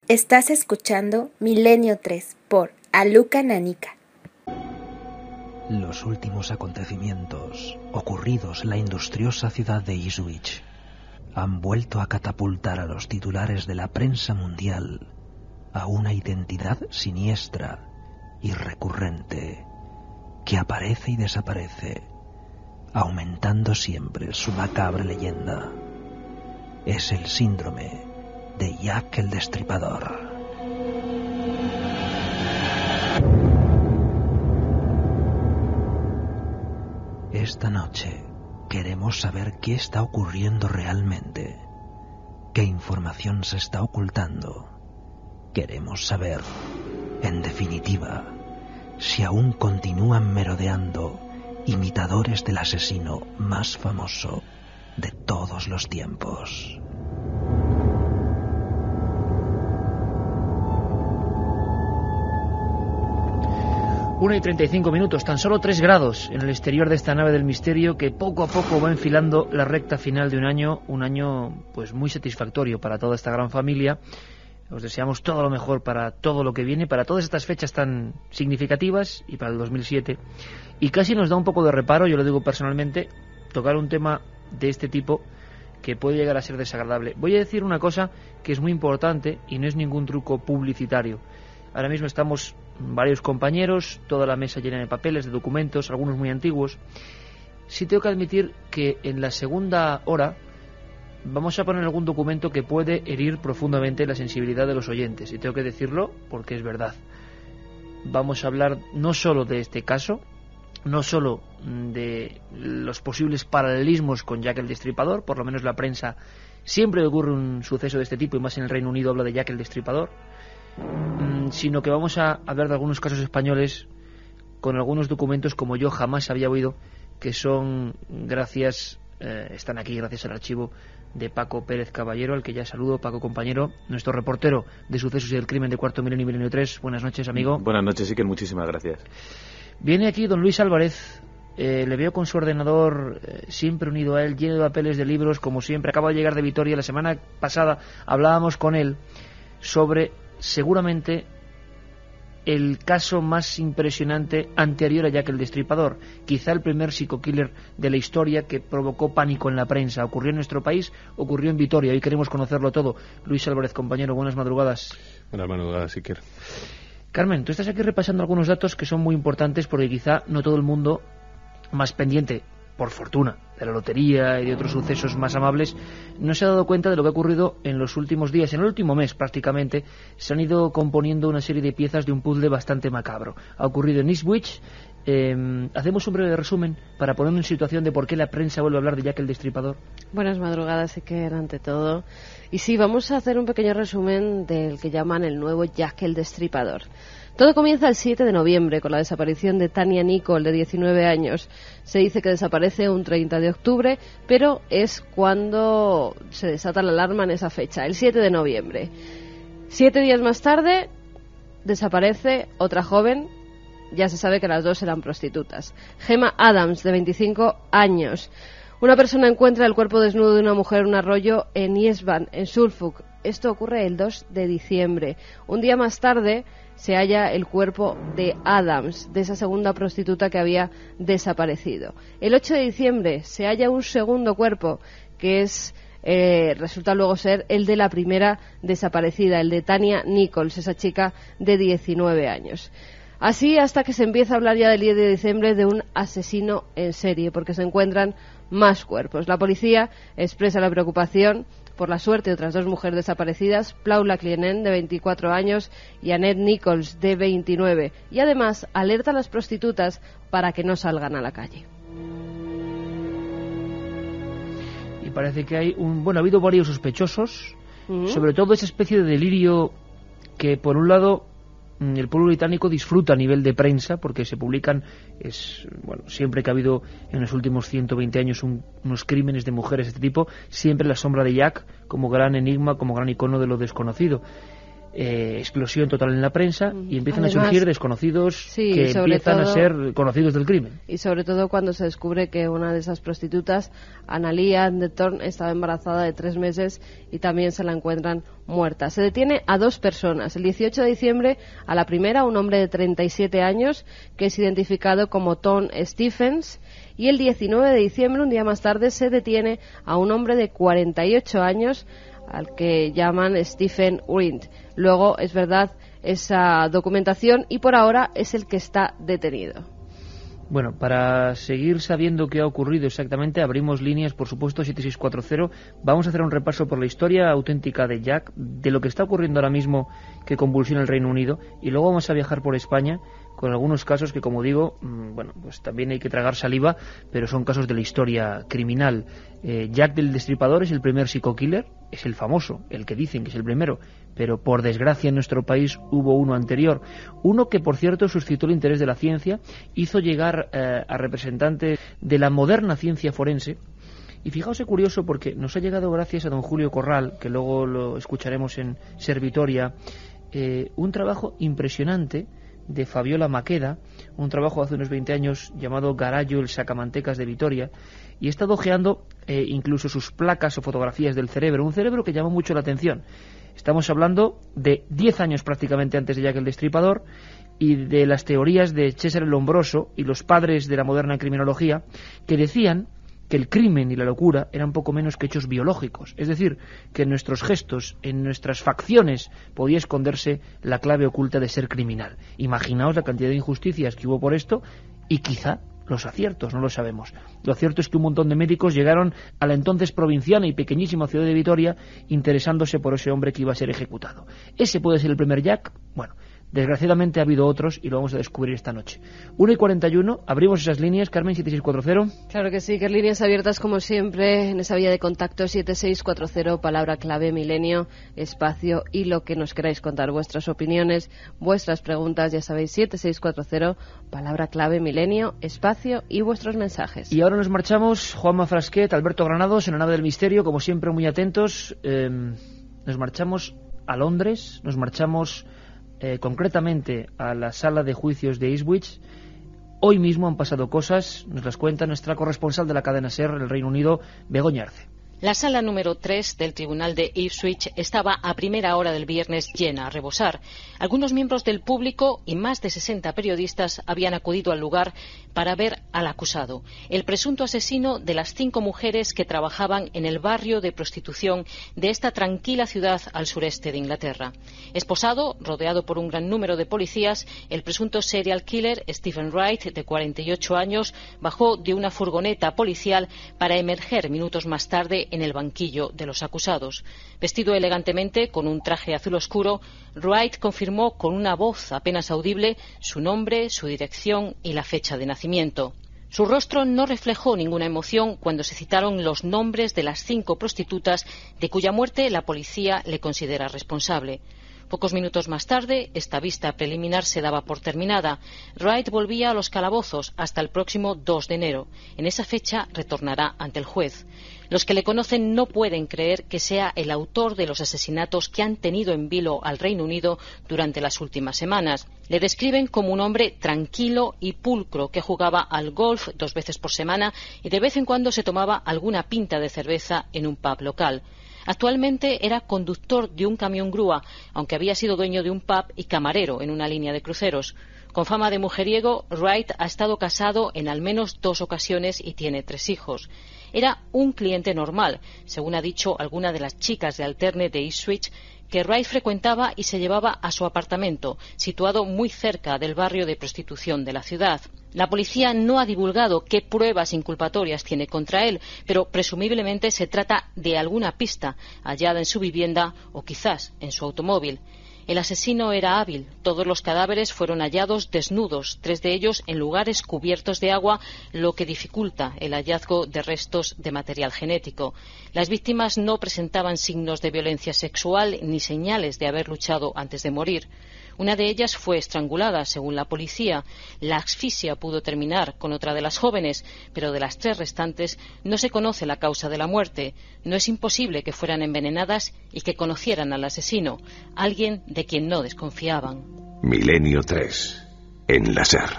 Estás escuchando Milenio 3 por Aluka Nanika. Los últimos acontecimientos ocurridos en la industriosa ciudad de Ipswich han vuelto a catapultar a los titulares de la prensa mundial a una identidad siniestra y recurrente que aparece y desaparece, aumentando siempre su macabra leyenda. Es el síndrome de Jack el Destripador. Esta noche queremos saber qué está ocurriendo realmente, qué información se está ocultando. Queremos saber, en definitiva, si aún continúan merodeando imitadores del asesino más famoso de todos los tiempos. Una y 35 minutos, tan solo 3 grados en el exterior de esta nave del misterio que poco a poco va enfilando la recta final de un año pues muy satisfactorio para toda esta gran familia. Os deseamos todo lo mejor para todo lo que viene, para todas estas fechas tan significativas y para el 2007. Y casi nos da un poco de reparo, yo lo digo personalmente, tocar un tema de este tipo que puede llegar a ser desagradable. Voy a decir una cosa que es muy importante y no es ningún truco publicitario. Ahora mismo estamos varios compañeros, toda la mesa llena de papeles, de documentos, algunos muy antiguos. Sí tengo que admitir que en la segunda hora vamos a poner algún documento que puede herir profundamente la sensibilidad de los oyentes. Y tengo que decirlo porque es verdad. Vamos a hablar no solo de este caso, no solo de los posibles paralelismos con Jack el Destripador, por lo menos la prensa siempre ocurre un suceso de este tipo, y más en el Reino Unido habla de Jack el Destripador, sino que vamos a hablar de algunos casos españoles con algunos documentos como yo jamás había oído, que son están aquí gracias al archivo de Paco Pérez Caballero, al que ya saludo. Paco, compañero, nuestro reportero de sucesos y del crimen de Cuarto Milenio y Milenio 3. Buenas noches, amigo. Buenas noches, Iker, muchísimas gracias. Viene aquí don Luis Álvarez, le veo con su ordenador siempre unido a él, lleno de papeles, de libros, como siempre. Acaba de llegar de Vitoria. La semana pasada hablábamos con él sobre seguramente el caso más impresionante anterior a Jack el Destripador, quizá el primer psico-killer de la historia que provocó pánico en la prensa. Ocurrió en nuestro país, ocurrió en Vitoria. Hoy queremos conocerlo todo. Luis Álvarez, compañero, buenas madrugadas. Buenas madrugadas, Iker. Carmen, tú estás aquí repasando algunos datos que son muy importantes porque quizá no todo el mundo más pendiente, por fortuna, de la lotería y de otros sucesos más amables, no se ha dado cuenta de lo que ha ocurrido en los últimos días. En el último mes, prácticamente, se han ido componiendo una serie de piezas de un puzzle bastante macabro. Ha ocurrido en Ipswich. Hacemos un breve resumen para ponernos en situación de por qué la prensa vuelve a hablar de Jack el Destripador. Buenas madrugadas, Iker, ante todo. Y sí, vamos a hacer un pequeño resumen del que llaman el nuevo Jack el Destripador. Todo comienza el 7 de noviembre con la desaparición de Tania Nicol, de 19 años. Se dice que desaparece un 30 de octubre, pero es cuando se desata la alarma en esa fecha, el 7 de noviembre. 7 días más tarde desaparece otra joven. Ya se sabe que las dos eran prostitutas. Gemma Adams, de 25 años. Una persona encuentra el cuerpo desnudo de una mujer en un arroyo en Eastbourne, en Suffolk. Esto ocurre el 2 de diciembre. Un día más tarde se halla el cuerpo de Adams, de esa segunda prostituta que había desaparecido. El 8 de diciembre se halla un segundo cuerpo, que resulta luego ser el de la primera desaparecida, el de Tania Nichols, esa chica de 19 años. Así hasta que se empieza a hablar ya del 10 de diciembre de un asesino en serie, porque se encuentran más cuerpos. La policía expresa la preocupación por la suerte de otras dos mujeres desaparecidas, Paula Clienen, de 24 años, y Annette Nichols, de 29. Y además alerta a las prostitutas para que no salgan a la calle. Y parece que ha habido varios sospechosos, sobre todo esa especie de delirio que, por un lado, el pueblo británico disfruta a nivel de prensa, porque se publican, siempre que ha habido en los últimos 120 años unos crímenes de mujeres de este tipo, siempre la sombra de Jack como gran enigma, como gran icono de lo desconocido. explosión total en la prensa y empiezan Además, a surgir desconocidos sí, que empiezan a ser conocidos del crimen. Y sobre todo cuando se descubre que una de esas prostitutas, Analia de Thorn, estaba embarazada de 3 meses y también se la encuentran muerta. Se detiene a 2 personas. El 18 de diciembre a la primera, un hombre de 37 años que es identificado como Tom Stephens, y el 19 de diciembre, un día más tarde, se detiene a un hombre de 48 años al que llaman Stephen Wright. Luego, es verdad, esa documentación, y por ahora es el que está detenido. Bueno, para seguir sabiendo qué ha ocurrido exactamente, abrimos líneas, por supuesto, 7640. Vamos a hacer un repaso por la historia auténtica de Jack, de lo que está ocurriendo ahora mismo que convulsiona el Reino Unido, y luego vamos a viajar por España con algunos casos que, como digo, bueno, pues también hay que tragar saliva, pero son casos de la historia criminal. Jack del Destripador es el primer psico-killer, es el famoso, el que dicen que es el primero, pero por desgracia en nuestro país hubo uno anterior, uno que, por cierto, suscitó el interés de la ciencia, hizo llegar a representantes de la moderna ciencia forense. Y fijaos, es curioso porque nos ha llegado, gracias a don Julio Corral, que luego lo escucharemos en Servitoria, un trabajo impresionante de Fabiola Maqueda, un trabajo hace unos 20 años llamado Garallo, el sacamantecas de Vitoria, y he estado ojeando incluso sus placas o fotografías del cerebro, un cerebro que llamó mucho la atención. Estamos hablando de 10 años prácticamente antes de Jack el Destripador, y de las teorías de César el Lombroso y los padres de la moderna criminología, que decían que el crimen y la locura eran poco menos que hechos biológicos, es decir, que en nuestros gestos, en nuestras facciones, podía esconderse la clave oculta de ser criminal. Imaginaos la cantidad de injusticias que hubo por esto, y quizá los aciertos, no lo sabemos. Lo cierto es que un montón de médicos llegaron a la entonces provinciana y pequeñísima ciudad de Vitoria interesándose por ese hombre que iba a ser ejecutado. ¿Ese puede ser el primer Jack? Bueno, desgraciadamente ha habido otros y lo vamos a descubrir esta noche. 1:41, abrimos esas líneas, Carmen, 7640. Claro que sí, que líneas abiertas como siempre en esa vía de contacto 7640, palabra clave milenio, espacio y lo que nos queráis contar, vuestras opiniones, vuestras preguntas, ya sabéis, 7640, palabra clave milenio, espacio y vuestros mensajes. Y ahora nos marchamos, Juanma Frasquet, Alberto Granados, en la nave del misterio, como siempre muy atentos. Nos marchamos a Londres, nos marchamos concretamente a la sala de juicios de Ipswich. Hoy mismo han pasado cosas, nos las cuenta nuestra corresponsal de la cadena SER en el Reino Unido, Begoña Arce. La sala número 3 del Tribunal de Ipswich estaba a primera hora del viernes llena a rebosar. Algunos miembros del público y más de 60 periodistas habían acudido al lugar para ver al acusado, el presunto asesino de las 5 mujeres que trabajaban en el barrio de prostitución de esta tranquila ciudad al sureste de Inglaterra. Esposado, rodeado por un gran número de policías, el presunto serial killer Stephen Wright, de 48 años, bajó de una furgoneta policial para emerger minutos más tarde en el banquillo de los acusados. Vestido elegantemente con un traje azul oscuro, Wright confirmó con una voz apenas audible su nombre, su dirección y la fecha de nacimiento. Su rostro no reflejó ninguna emoción cuando se citaron los nombres de las 5 prostitutas de cuya muerte la policía le considera responsable. Pocos minutos más tarde, esta vista preliminar se daba por terminada. Wright volvía a los calabozos hasta el próximo 2 de enero. En esa fecha retornará ante el juez. Los que le conocen no pueden creer que sea el autor de los asesinatos que han tenido en vilo al Reino Unido durante las últimas semanas. Le describen como un hombre tranquilo y pulcro que jugaba al golf 2 veces por semana y de vez en cuando se tomaba alguna pinta de cerveza en un pub local. Actualmente era conductor de un camión grúa, aunque había sido dueño de un pub y camarero en una línea de cruceros. Con fama de mujeriego, Wright ha estado casado en al menos 2 ocasiones y tiene 3 hijos. Era un cliente normal, según ha dicho alguna de las chicas de alterne de Ipswich, que Wright frecuentaba y se llevaba a su apartamento, situado muy cerca del barrio de prostitución de la ciudad. La policía no ha divulgado qué pruebas inculpatorias tiene contra él, pero presumiblemente se trata de alguna pista hallada en su vivienda o quizás en su automóvil. El asesino era hábil. Todos los cadáveres fueron hallados desnudos, 3 de ellos en lugares cubiertos de agua, lo que dificulta el hallazgo de restos de material genético. Las víctimas no presentaban signos de violencia sexual ni señales de haber luchado antes de morir. Una de ellas fue estrangulada, según la policía. La asfixia pudo terminar con otra de las jóvenes, pero de las 3 restantes no se conoce la causa de la muerte. No es imposible que fueran envenenadas y que conocieran al asesino, alguien de quien no desconfiaban. Milenio 3, en la SER.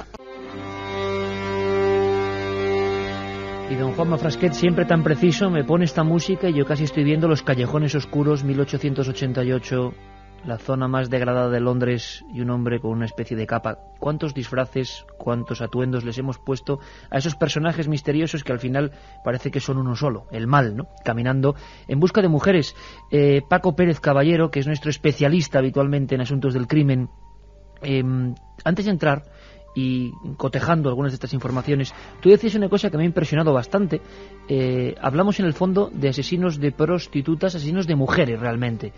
Y don Juanma Frasquet, siempre tan preciso, me pone esta música y yo casi estoy viendo Los callejones oscuros, 1888, la zona más degradada de Londres y un hombre con una especie de capa. ¿Cuántos disfraces, cuántos atuendos les hemos puesto a esos personajes misteriosos que al final parece que son uno solo, el mal, ¿no? Caminando en busca de mujeres. Paco Pérez Caballero, que es nuestro especialista habitualmente en asuntos del crimen, antes de entrar y cotejando algunas de estas informaciones, tú decías una cosa que me ha impresionado bastante. Hablamos en el fondo de asesinos de prostitutas, asesinos de mujeres realmente.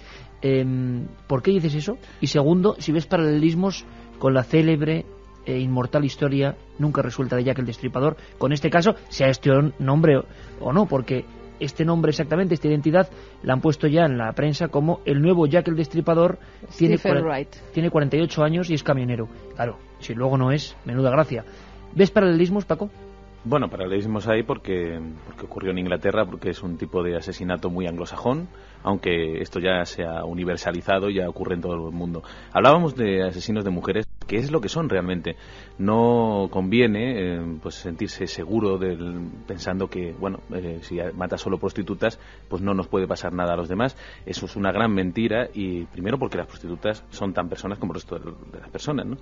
¿Por qué dices eso? Y segundo, si ves paralelismos con la célebre e inmortal historia nunca resuelta de Jack el Destripador, con este caso, sea este nombre o no, porque este nombre exactamente, esta identidad, la han puesto ya en la prensa como el nuevo Jack el Destripador. Tiene 48 años y es camionero. Claro, si luego no es, menuda gracia. ¿Ves paralelismos, Paco? Bueno, paralelismos hay porque ocurrió en Inglaterra, porque es un tipo de asesinato muy anglosajón, aunque esto ya se ha universalizado y ya ocurre en todo el mundo. Hablábamos de asesinos de mujeres, que es lo que son realmente. No conviene pues sentirse seguro pensando que, bueno, si mata solo prostitutas, pues no nos puede pasar nada a los demás. Eso es una gran mentira, y primero porque las prostitutas son tan personas como el resto de las personas, ¿no?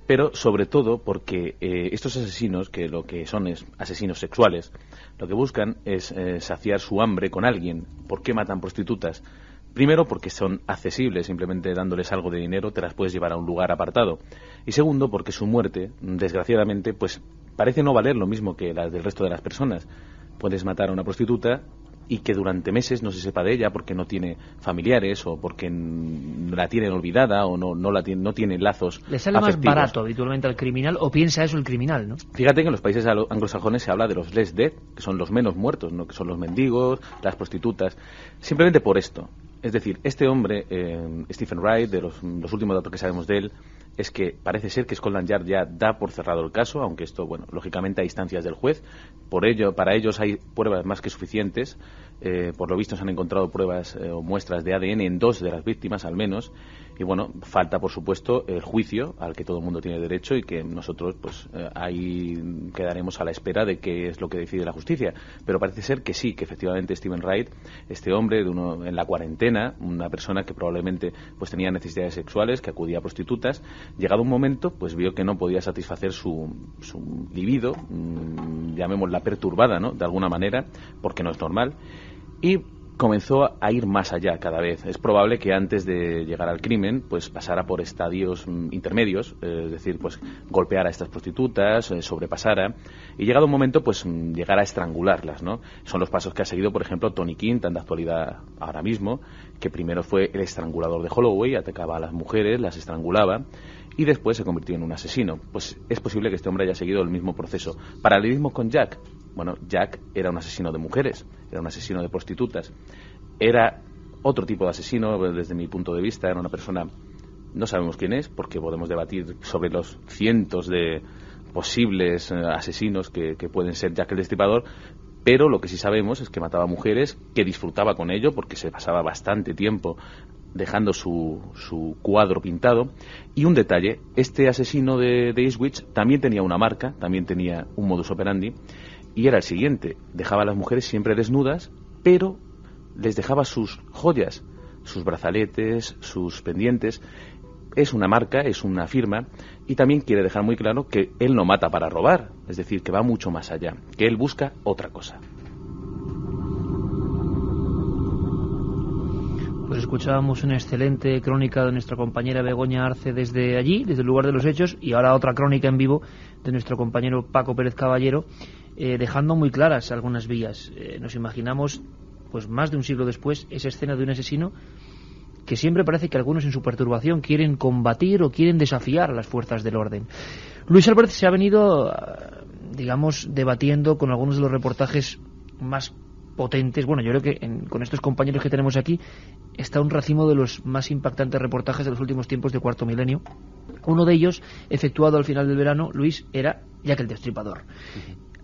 Pero sobre todo porque estos asesinos, que lo que son es asesinos sexuales, lo que buscan es saciar su hambre con alguien. ¿Por qué matan prostitutas? Primero, porque son accesibles, simplemente dándoles algo de dinero te las puedes llevar a un lugar apartado. Y segundo, porque su muerte, desgraciadamente, pues parece no valer lo mismo que la del resto de las personas. Puedes matar a una prostituta y que durante meses no se sepa de ella porque no tiene familiares o porque la tienen olvidada o no tiene lazos afectivos. Le sale más barato habitualmente al criminal, o piensa eso el criminal, ¿no? Fíjate que en los países anglosajones se habla de los less dead, que son los menos muertos, ¿no? Que son los mendigos, las prostitutas, simplemente por esto. Es decir, este hombre, Stephen Wright, de los últimos datos que sabemos de él, es que parece ser que Scotland Yard ya da por cerrado el caso, aunque esto, bueno, lógicamente a instancias del juez. Para ellos hay pruebas más que suficientes. Por lo visto se han encontrado pruebas o muestras de ADN en 2 de las víctimas, al menos. Y bueno, falta, por supuesto, el juicio al que todo el mundo tiene derecho y que nosotros, pues, ahí quedaremos a la espera de qué es lo que decide la justicia. Pero parece ser que sí, que efectivamente Stephen Wright, este hombre en la cuarentena, una persona que probablemente pues tenía necesidades sexuales, que acudía a prostitutas, llegado un momento, pues vio que no podía satisfacer su libido, llamémosla perturbada, ¿no?, de alguna manera, porque no es normal, y comenzó a ir más allá cada vez. Es probable que antes de llegar al crimen pues pasara por estadios intermedios, es decir, pues golpeara a estas prostitutas, sobrepasara, y llegado un momento pues llegara a estrangularlas, ¿no? Son los pasos que ha seguido, por ejemplo, Tony King, tan de actualidad ahora mismo, que primero fue el estrangulador de Holloway, atacaba a las mujeres, las estrangulaba, y después se convirtió en un asesino. Pues es posible que este hombre haya seguido el mismo proceso. Paralelismo con Jack. Bueno, Jack era un asesino de mujeres, era un asesino de prostitutas. Era otro tipo de asesino, desde mi punto de vista, era una persona, no sabemos quién es, porque podemos debatir sobre los cientos de posibles asesinos que pueden ser Jack el Destripador, pero lo que sí sabemos es que mataba mujeres, que disfrutaba con ello, porque se pasaba bastante tiempo dejando su cuadro pintado. Y un detalle, este asesino de Ipswich también tenía una marca, también tenía un modus operandi, y era el siguiente: dejaba a las mujeres siempre desnudas, pero les dejaba sus joyas, sus brazaletes, sus pendientes. Es una marca, es una firma, y también quiere dejar muy claro que él no mata para robar, es decir, que va mucho más allá, que él busca otra cosa. Pues escuchábamos una excelente crónica de nuestra compañera Begoña Arce desde allí, desde el lugar de los hechos, y ahora otra crónica en vivo de nuestro compañero Paco Pérez Caballero, dejando muy claras algunas vías. Nos imaginamos, pues más de un siglo después, esa escena de un asesino que siempre parece que algunos en su perturbación quieren combatir o quieren desafiar a las fuerzas del orden. Luis Álvarez se ha venido, digamos, debatiendo con algunos de los reportajes más potentes. Bueno, yo creo que con estos compañeros que tenemos aquí está un racimo de los más impactantes reportajes de los últimos tiempos de Cuarto Milenio. Uno de ellos, efectuado al final del verano, Luis, era Jack el Destripador.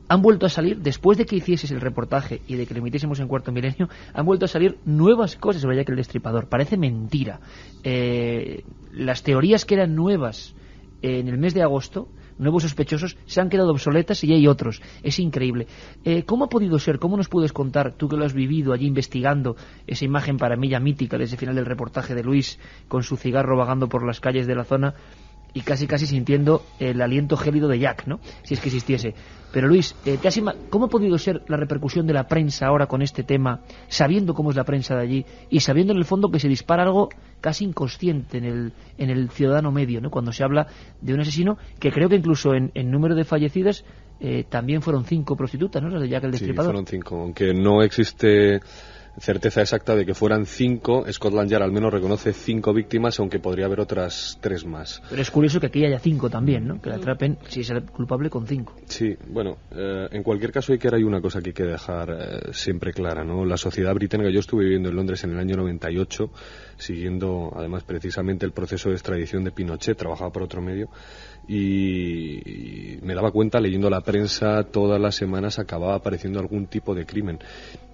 Han vuelto a salir, después de que hicieses el reportaje y de que lo emitiésemos en Cuarto Milenio, han vuelto a salir nuevas cosas sobre Jack el Destripador. Parece mentira. Las teorías que eran nuevas en el mes de agosto, nuevos sospechosos, se han quedado obsoletas y hay otros. Es increíble. ¿Cómo ha podido ser? ¿Cómo nos puedes contar, tú que lo has vivido allí investigando, esa imagen para mí ya mítica de ese final del reportaje de Luis con su cigarro vagando por las calles de la zona y casi sintiendo el aliento gélido de Jack, ¿no? Si es que existiese. Pero Luis, ¿cómo ha podido ser la repercusión de la prensa ahora con este tema, sabiendo cómo es la prensa de allí y sabiendo en el fondo que se dispara algo casi inconsciente en el ciudadano medio, ¿no? Cuando se habla de un asesino que creo que incluso en número de fallecidas también fueron 5 prostitutas, ¿no? Las de Jack el Destripador. Sí, fueron 5, aunque no existe certeza exacta de que fueran 5. Scotland Yard al menos reconoce 5 víctimas, aunque podría haber otras 3 más. Pero es curioso que aquí haya 5 también, ¿no? Que la atrapen, si es el culpable, con 5. Sí, bueno, en cualquier caso hay una cosa que hay que dejar siempre clara, ¿no? La sociedad británica, yo estuve viviendo en Londres en el año 98, siguiendo además precisamente el proceso de extradición de Pinochet, trabajaba por otro medio, y me daba cuenta, leyendo la prensa, todas las semanas acababa apareciendo algún tipo de crimen.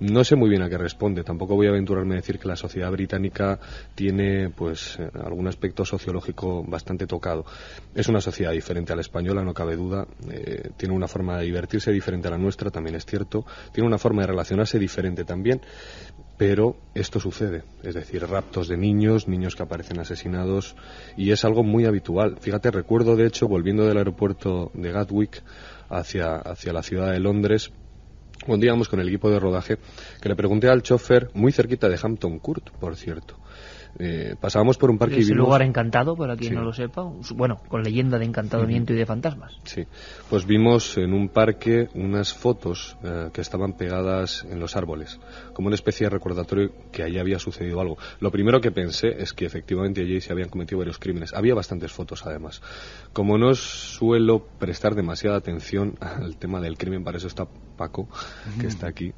No sé muy bien a qué responde, tampoco voy a aventurarme a decir que la sociedad británica tiene pues algún aspecto sociológico bastante tocado. Es una sociedad diferente a la española, no cabe duda, tiene una forma de divertirse diferente a la nuestra, también es cierto, tiene una forma de relacionarse diferente también, pero esto sucede, es decir, raptos de niños que aparecen asesinados, y es algo muy habitual. Fíjate, recuerdo de hecho, volviendo del aeropuerto de Gatwick hacia la ciudad de Londres, cuando íbamos con el equipo de rodaje, que le pregunté al chofer, muy cerquita de Hampton Court, por cierto. Pasábamos por un parque y vimos... un lugar encantado, para quien no lo sepa, bueno, con leyenda de encantamiento y de fantasmas. Sí, pues vimos en un parque unas fotos que estaban pegadas en los árboles, como una especie de recordatorio que allí había sucedido algo. Lo primero que pensé es que efectivamente allí se habían cometido varios crímenes. Había bastantes fotos, además. Como no suelo prestar demasiada atención al tema del crimen, para eso está Paco, que está aquí,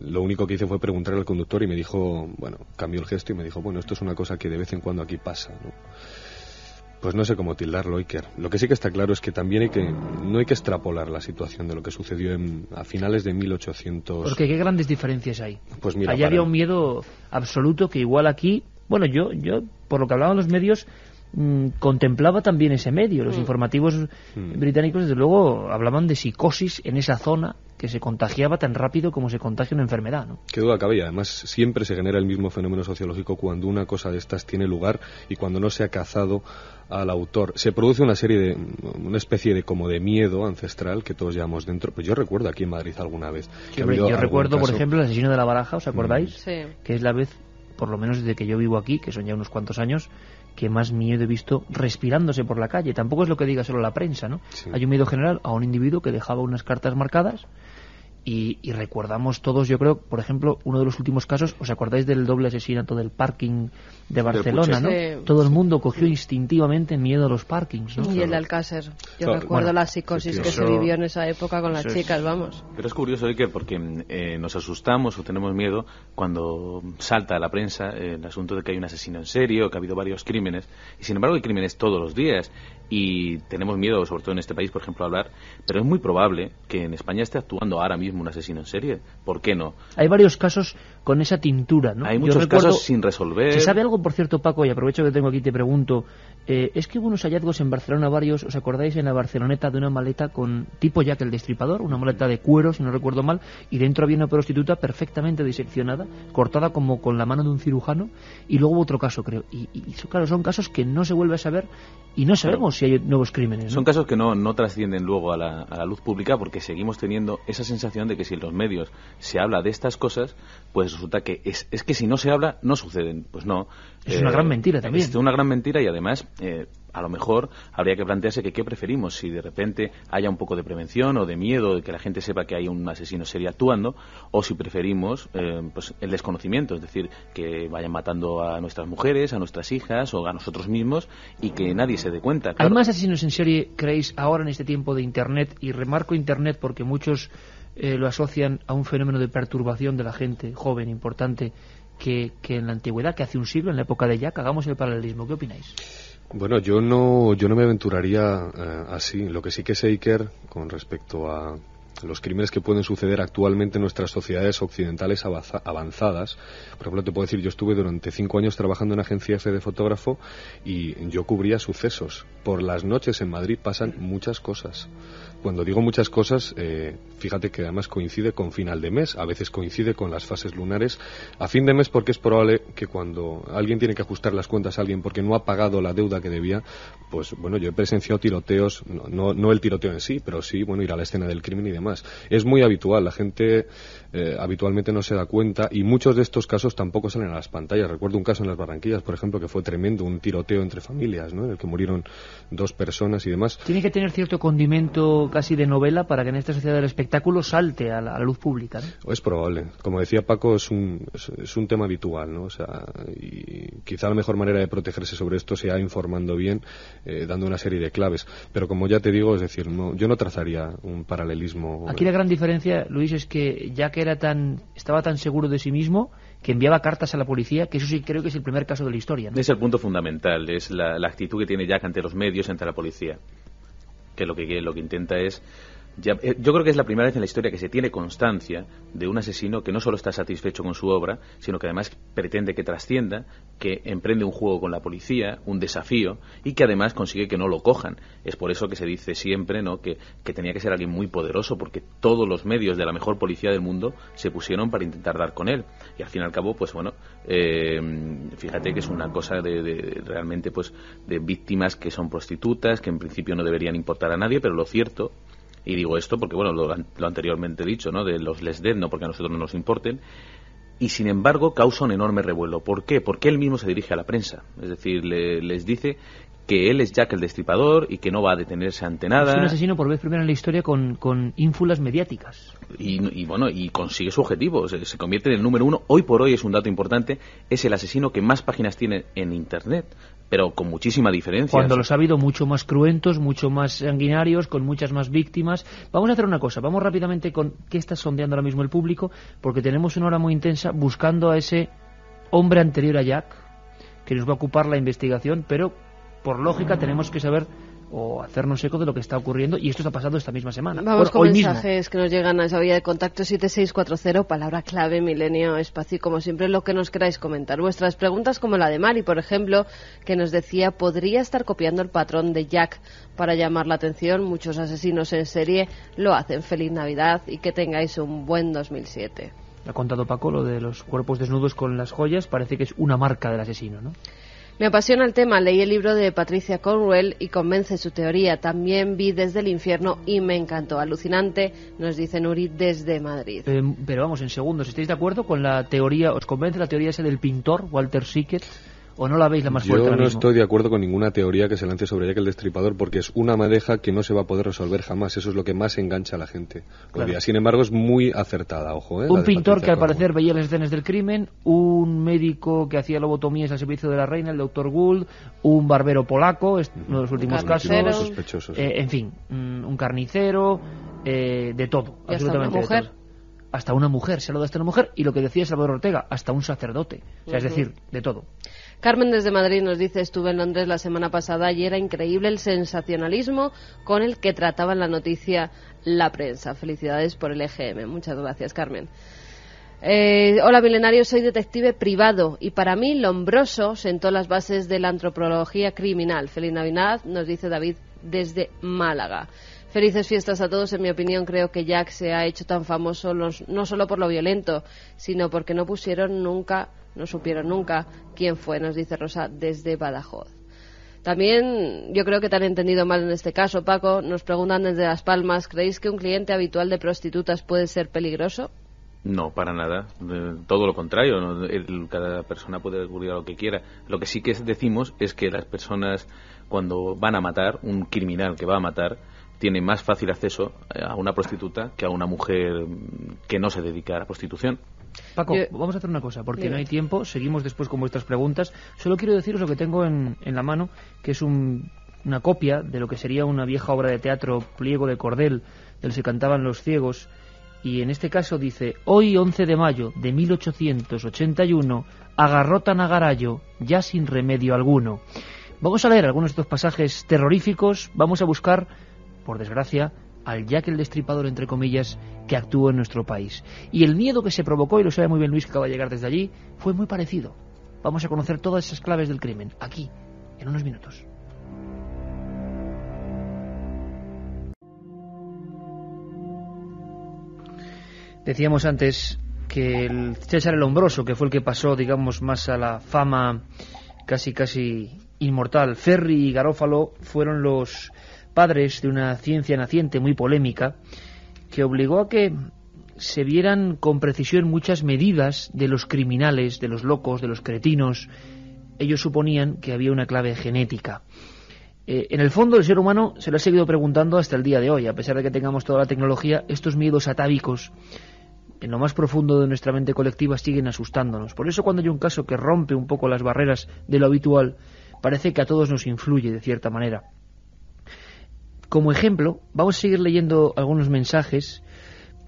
lo único que hice fue preguntarle al conductor y me dijo, bueno, cambió el gesto y me dijo, bueno, esto es una cosa que de vez en cuando aquí pasa, ¿no? Pues no sé cómo tildarlo, Iker. Lo que sí que está claro es que también no hay que extrapolar la situación de lo que sucedió a finales de 1800. Porque qué grandes diferencias hay. Pues mira, allá había un miedo absoluto que igual aquí, bueno, yo por lo que hablaban los medios, contemplaba también ese medio. Los informativos británicos, desde luego, hablaban de psicosis en esa zona que se contagiaba tan rápido como se contagia una enfermedad, ¿no? Qué duda cabe, y además siempre se genera el mismo fenómeno sociológico cuando una cosa de estas tiene lugar y cuando no se ha cazado al autor. Se produce una especie de como de miedo ancestral que todos llevamos dentro. Pues yo recuerdo aquí en Madrid alguna vez. Sí, yo recuerdo, por ejemplo, el asesino de la Baraja, ¿os acordáis? Sí. Que es la vez, por lo menos desde que yo vivo aquí, que son ya unos cuantos años, que más miedo he visto respirándose por la calle. Tampoco es lo que diga solo la prensa, ¿no? Sí. Hay un miedo general a un individuo que dejaba unas cartas marcadas y recordamos todos, yo creo, por ejemplo, uno de los últimos casos, ¿os acordáis del doble asesinato del parking de Barcelona, no? Sí. Todo el mundo cogió instintivamente miedo a los parkings, ¿no? Y el de Alcácer. Yo recuerdo la psicosis que se vivió en esa época con las chicas, vamos. Pero es curioso, Iker, porque nos asustamos o tenemos miedo cuando salta a la prensa el asunto de que hay un asesino en serio, que ha habido varios crímenes, y sin embargo hay crímenes todos los días, y tenemos miedo, sobre todo en este país, por ejemplo, a hablar, pero es muy probable que en España esté actuando ahora mismo un asesino en serie. ¿Por qué no? Hay varios casos con esa tintura, ¿no? Hay muchos casos sin resolver. ¿Se sabe algo, por cierto, Paco? Y aprovecho que tengo aquí y te pregunto, es que hubo unos hallazgos en Barcelona varios, ¿os acordáis? En la Barceloneta, de una maleta con tipo Jack el Destripador, una maleta de cuero, si no recuerdo mal, y dentro había una prostituta perfectamente diseccionada, cortada como con la mano de un cirujano, y luego hubo otro caso, creo. Y claro, son casos que no se vuelve a saber y no sabemos si hay nuevos crímenes, ¿no? Son casos que no trascienden luego a la luz pública, porque seguimos teniendo esa sensación de que si en los medios se habla de estas cosas, pues resulta que es que si no se habla, no suceden. Pues no. Es una gran mentira también. Es una gran mentira, y además a lo mejor habría que plantearse que qué preferimos, si de repente haya un poco de prevención o de miedo de que la gente sepa que hay un asesino serio actuando, o si preferimos pues el desconocimiento, es decir, que vayan matando a nuestras mujeres, a nuestras hijas o a nosotros mismos y que nadie se dé cuenta. Claro. ¿Hay más asesinos en serie, creéis, ahora en este tiempo de Internet? Y remarco Internet porque muchos lo asocian a un fenómeno de perturbación de la gente joven importante que en la antigüedad, que hace un siglo, en la época de Jack. Hagamos el paralelismo. ¿Qué opináis? Bueno, yo no me aventuraría así. Lo que sí que sé, Iker, con respecto a los crímenes que pueden suceder actualmente en nuestras sociedades occidentales avanzadas. Por ejemplo, te puedo decir, yo estuve durante 5 años trabajando en una agencia F de fotógrafo y yo cubría sucesos. Por las noches en Madrid pasan muchas cosas. Cuando digo muchas cosas, fíjate que además coincide con final de mes, a veces coincide con las fases lunares a fin de mes, porque es probable que cuando alguien tiene que ajustar las cuentas a alguien porque no ha pagado la deuda que debía, pues bueno, yo he presenciado tiroteos, no el tiroteo en sí, pero sí, bueno, ir a la escena del crimen y demás. Es muy habitual, la gente habitualmente no se da cuenta, y muchos de estos casos tampoco salen a las pantallas. Recuerdo un caso en las Barranquillas, por ejemplo, que fue tremendo, un tiroteo entre familias, ¿no?, en el que murieron 2 personas y demás. Tiene que tener cierto condimento casi de novela para que en esta sociedad del espectáculo salte a la luz pública, ¿no? Es probable. Como decía Paco, es un tema habitual, ¿no? O sea, y quizá la mejor manera de protegerse sobre esto sea informando bien, dando una serie de claves. Pero como ya te digo, es decir, yo no trazaría un paralelismo. Aquí la gran diferencia, Luis, es que Jack estaba tan seguro de sí mismo que enviaba cartas a la policía, que eso sí creo que es el primer caso de la historia, ¿no? Es el punto fundamental, es la actitud que tiene Jack ante los medios, ante la policía. Que lo que intenta es... yo creo que es la primera vez en la historia que se tiene constancia de un asesino que no solo está satisfecho con su obra, sino que además pretende que trascienda, que emprende un juego con la policía, un desafío, y que además consigue que no lo cojan. Es por eso que se dice siempre, ¿no?, que tenía que ser alguien muy poderoso, porque todos los medios de la mejor policía del mundo se pusieron para intentar dar con él. Y al fin y al cabo, pues bueno, fíjate que es una cosa de realmente, pues, de víctimas que son prostitutas, que en principio no deberían importar a nadie, pero lo cierto... Y digo esto porque, bueno, lo anteriormente dicho, ¿no?, de los less dead, no porque a nosotros no nos importen, y sin embargo causa un enorme revuelo. ¿Por qué? Porque él mismo se dirige a la prensa, es decir, les dice que él es Jack el Destripador y que no va a detenerse ante nada. Es un asesino por vez primera en la historia con ínfulas mediáticas. Y bueno, y consigue su objetivo, se convierte en el número 1. Hoy por hoy, es un dato importante, es el asesino que más páginas tiene en Internet, pero con muchísima diferencia. Cuando los ha habido mucho más cruentos, mucho más sanguinarios, con muchas más víctimas. Vamos a hacer una cosa, vamos rápidamente con qué está sondeando ahora mismo el público, porque tenemos una hora muy intensa buscando a ese hombre anterior a Jack, que nos va a ocupar la investigación, pero por lógica tenemos que saber o hacernos eco de lo que está ocurriendo, y esto está pasando esta misma semana. Vamos con mensajes que nos llegan a esa vía de contacto 7640, palabra clave, milenio, espacio, y como siempre lo que nos queráis comentar. Vuestras preguntas, como la de Mari, por ejemplo, que nos decía, ¿podría estar copiando el patrón de Jack para llamar la atención? Muchos asesinos en serie lo hacen. Feliz Navidad y que tengáis un buen 2007. Ha contado Paco lo de los cuerpos desnudos con las joyas, parece que es una marca del asesino, ¿no? Me apasiona el tema, leí el libro de Patricia Cornwell y convence su teoría. También vi Desde el infierno y me encantó. Alucinante, nos dice Nuri desde Madrid. Pero vamos, en segundos, ¿estáis de acuerdo con la teoría? ¿Os convence la teoría esa del pintor, Walter Sickert? ¿O no la veis la más fuerte ahora mismo? Yo no estoy de acuerdo con ninguna teoría que se lance sobre Jack el Destripador, porque es una madeja que no se va a poder resolver jamás. Eso es lo que más engancha a la gente. Claro. Sin embargo, es muy acertada, ojo. Un pintor que al parecer veía las escenas del crimen, un médico que hacía lobotomías al servicio de la reina, el Dr. Gould, un barbero polaco, uno de los últimos casos, sospechosos. En fin, un carnicero, de todo, ¿Y absolutamente hasta una mujer? De todo. Hasta una mujer, se lo da hasta una mujer, y lo que decía Salvador Ortega, hasta un sacerdote, o sea, es decir, de todo. Carmen desde Madrid nos dice, estuve en Londres la semana pasada y era increíble el sensacionalismo con el que trataban la noticia la prensa. Felicidades por el EGM. Muchas gracias, Carmen. Hola, milenario, soy detective privado y para mí Lombroso sentó las bases de la antropología criminal. Feliz Navidad, nos dice David desde Málaga. Felices fiestas a todos. En mi opinión, creo que Jack se ha hecho tan famoso no solo por lo violento, sino porque no supieron nunca quién fue, nos dice Rosa desde Badajoz. También yo creo que te han entendido mal en este caso, Paco. Nos preguntan desde Las Palmas, ¿creéis que un cliente habitual de prostitutas puede ser peligroso? No, para nada. Todo lo contrario. Cada persona puede recurrir a lo que quiera. Lo que sí que decimos es que las personas, cuando van a matar, un criminal que va a matar, tiene más fácil acceso a una prostituta que a una mujer que no se dedica a la prostitución. Paco, vamos a hacer una cosa, porque no hay tiempo, seguimos después con vuestras preguntas. Solo quiero deciros lo que tengo en la mano, que es una copia de lo que sería una vieja obra de teatro, Pliego de Cordel, del que cantaban los ciegos, y en este caso dice: hoy 11 de mayo de 1881 agarrotan a Garallo ya sin remedio alguno. Vamos a leer algunos de estos pasajes terroríficos, vamos a buscar, por desgracia, al Jack el Destripador, entre comillas, que actuó en nuestro país. Y el miedo que se provocó, y lo sabe muy bien Luis, que acaba de llegar desde allí, fue muy parecido. Vamos a conocer todas esas claves del crimen, aquí, en unos minutos. Decíamos antes que el César el Hombroso, que fue el que pasó, digamos, más a la fama casi inmortal, Ferri y Garófalo fueron los padres de una ciencia naciente muy polémica que obligó a que se vieran con precisión muchas medidas de los criminales, de los locos, de los cretinos. Ellos suponían que había una clave genética. En el fondo, el ser humano se lo ha seguido preguntando hasta el día de hoy. A pesar de que tengamos toda la tecnología, estos miedos atávicos en lo más profundo de nuestra mente colectiva siguen asustándonos. Por eso, cuando hay un caso que rompe un poco las barreras de lo habitual, parece que a todos nos influye de cierta manera. Como ejemplo, vamos a seguir leyendo algunos mensajes,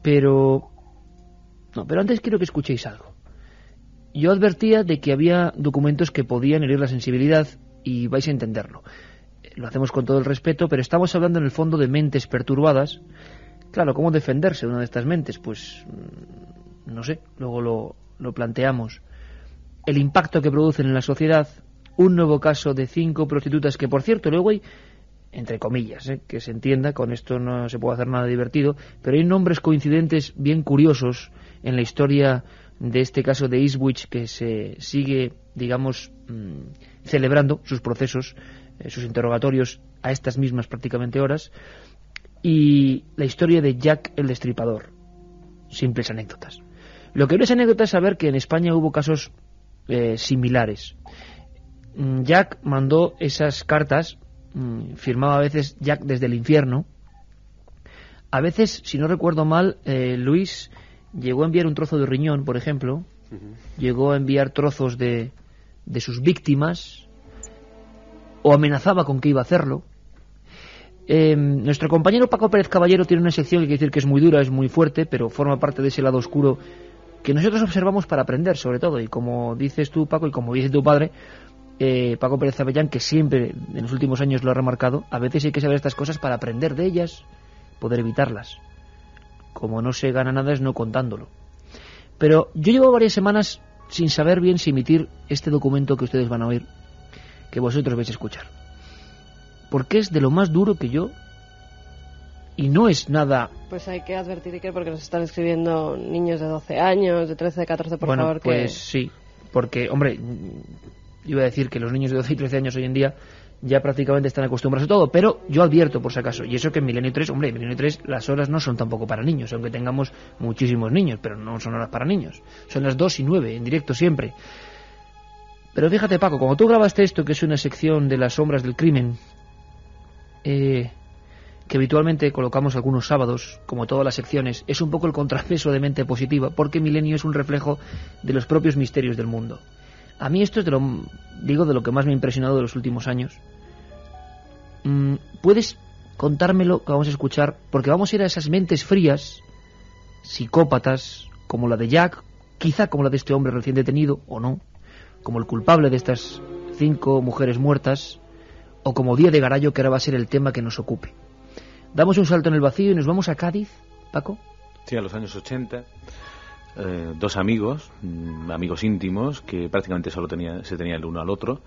pero antes quiero que escuchéis algo. Yo advertía de que había documentos que podían herir la sensibilidad y vais a entenderlo. Lo hacemos con todo el respeto, pero estamos hablando en el fondo de mentes perturbadas. Claro, ¿cómo defenderse de una de estas mentes? Pues no sé, luego lo planteamos. El impacto que producen en la sociedad, un nuevo caso de 5 prostitutas que, por cierto, luego hay, entre comillas, que se entienda, con esto no se puede hacer nada divertido, pero hay nombres coincidentes bien curiosos en la historia de este caso de Ipswich, que se sigue, digamos, celebrando sus procesos, sus interrogatorios a estas mismas prácticamente horas, y la historia de Jack el Destripador. Simples anécdotas. Lo que no es anécdota es saber que en España hubo casos similares. Jack mandó esas cartas, firmaba a veces Jack desde el infierno. A veces, si no recuerdo mal, Luis llegó a enviar un trozo de riñón, por ejemplo. Llegó a enviar trozos de sus víctimas, o amenazaba con que iba a hacerlo. Nuestro compañero Paco Pérez Caballero tiene una sección que quiere decir que es muy dura, es muy fuerte, pero forma parte de ese lado oscuro que nosotros observamos para aprender, sobre todo. Y como dices tú, Paco, y como dice tu padre, Paco Pérez Avellán, que siempre en los últimos años lo ha remarcado, a veces hay que saber estas cosas para aprender de ellas, poder evitarlas. Como no se gana nada es no contándolo. Pero yo llevo varias semanas sin saber bien si emitir este documento que ustedes van a oír, que vosotros vais a escuchar, porque es de lo más duro que yo, y no es nada. Pues hay que advertir, Iker, porque nos están escribiendo niños de 12 años, de 13, de 14, por favor. Pues sí, porque, hombre, iba a decir que los niños de 12 y 13 años hoy en día ya prácticamente están acostumbrados a todo, pero yo advierto por si acaso, y eso que en Milenio 3, hombre, en Milenio 3 las horas no son tampoco para niños, aunque tengamos muchísimos niños, pero no son horas para niños, son las 2 y 9, en directo siempre. Pero fíjate, Paco, como tú grabaste esto, que es una sección de las sombras del crimen, que habitualmente colocamos algunos sábados, como todas las secciones, es un poco el contrapeso de Mente Positiva, porque Milenio es un reflejo de los propios misterios del mundo. A mí esto es de lo que más me ha impresionado de los últimos años. ¿Puedes contármelo que vamos a escuchar? Porque vamos a ir a esas mentes frías, psicópatas, como la de Jack, quizá como la de este hombre recién detenido, o no, como el culpable de estas 5 mujeres muertas, o como Díaz de Garallo, que ahora va a ser el tema que nos ocupe. Damos un salto en el vacío y nos vamos a Cádiz, Paco. Sí, a los años 80, 2 amigos íntimos, que prácticamente solo se tenían el uno al otro,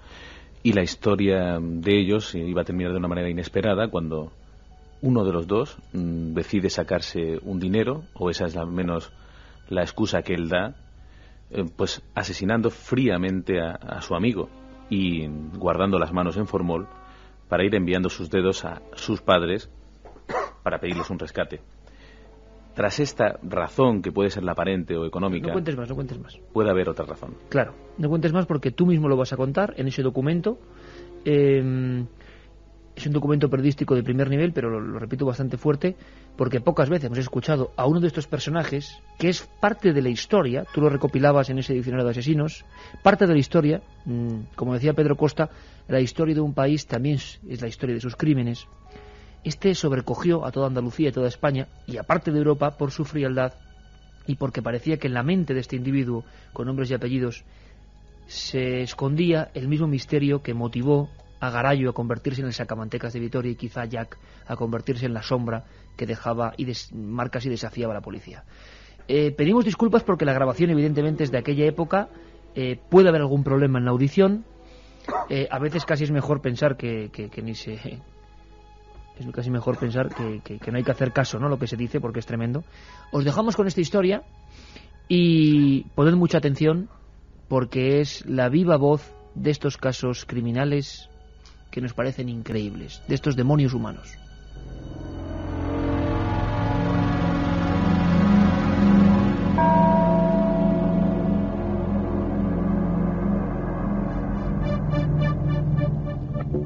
y la historia de ellos iba a terminar de una manera inesperada cuando uno de los dos decide sacarse un dinero, o esa es al menos la excusa que él da, pues asesinando fríamente a su amigo y guardando las manos en formol para ir enviando sus dedos a sus padres para pedirles un rescate. Tras esta razón, que puede ser la aparente o económica... No cuentes más. Puede haber otra razón. Claro, no cuentes más porque tú mismo lo vas a contar en ese documento. Es un documento periodístico de primer nivel, pero lo repito bastante fuerte, porque pocas veces hemos escuchado a uno de estos personajes, que es parte de la historia, tú lo recopilabas en ese diccionario de asesinos, parte de la historia, como decía Pedro Costa, la historia de un país también es la historia de sus crímenes. Este sobrecogió a toda Andalucía y toda España, y aparte de Europa, por su frialdad y porque parecía que en la mente de este individuo, con nombres y apellidos, se escondía el mismo misterio que motivó a Garayo a convertirse en el sacamantecas de Vitoria y quizá Jack a convertirse en la sombra que dejaba marcas y desafiaba a la policía. Pedimos disculpas porque la grabación evidentemente es de aquella época, puede haber algún problema en la audición, a veces casi es mejor pensar que ni se... Es casi mejor pensar que no hay que hacer caso, ¿no?, lo que se dice, porque es tremendo. Os dejamos con esta historia y poned mucha atención porque es la viva voz de estos casos criminales que nos parecen increíbles, de estos demonios humanos.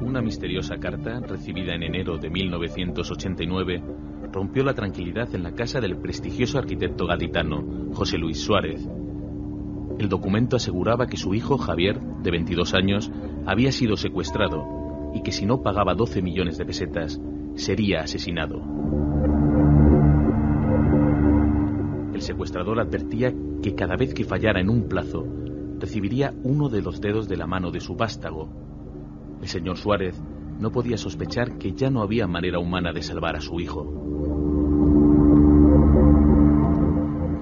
Una misteriosa carta, recibida en enero de 1989, rompió la tranquilidad en la casa del prestigioso arquitecto gaditano José Luis Suárez. El documento aseguraba que su hijo Javier, de 22 años, había sido secuestrado y que si no pagaba 12 millones de pesetas, sería asesinado. El secuestrador advertía que cada vez que fallara en un plazo, recibiría uno de los dedos de la mano de su vástago. El señor Suárez no podía sospechar que ya no había manera humana de salvar a su hijo.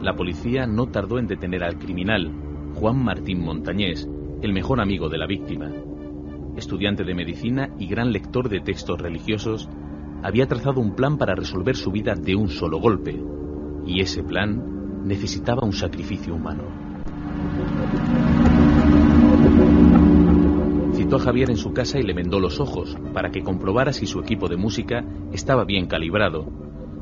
La policía no tardó en detener al criminal, Juan Martín Montañés, el mejor amigo de la víctima. Estudiante de medicina y gran lector de textos religiosos, había trazado un plan para resolver su vida de un solo golpe, y ese plan necesitaba un sacrificio humano. Citó a Javier en su casa y le vendó los ojos para que comprobara si su equipo de música estaba bien calibrado.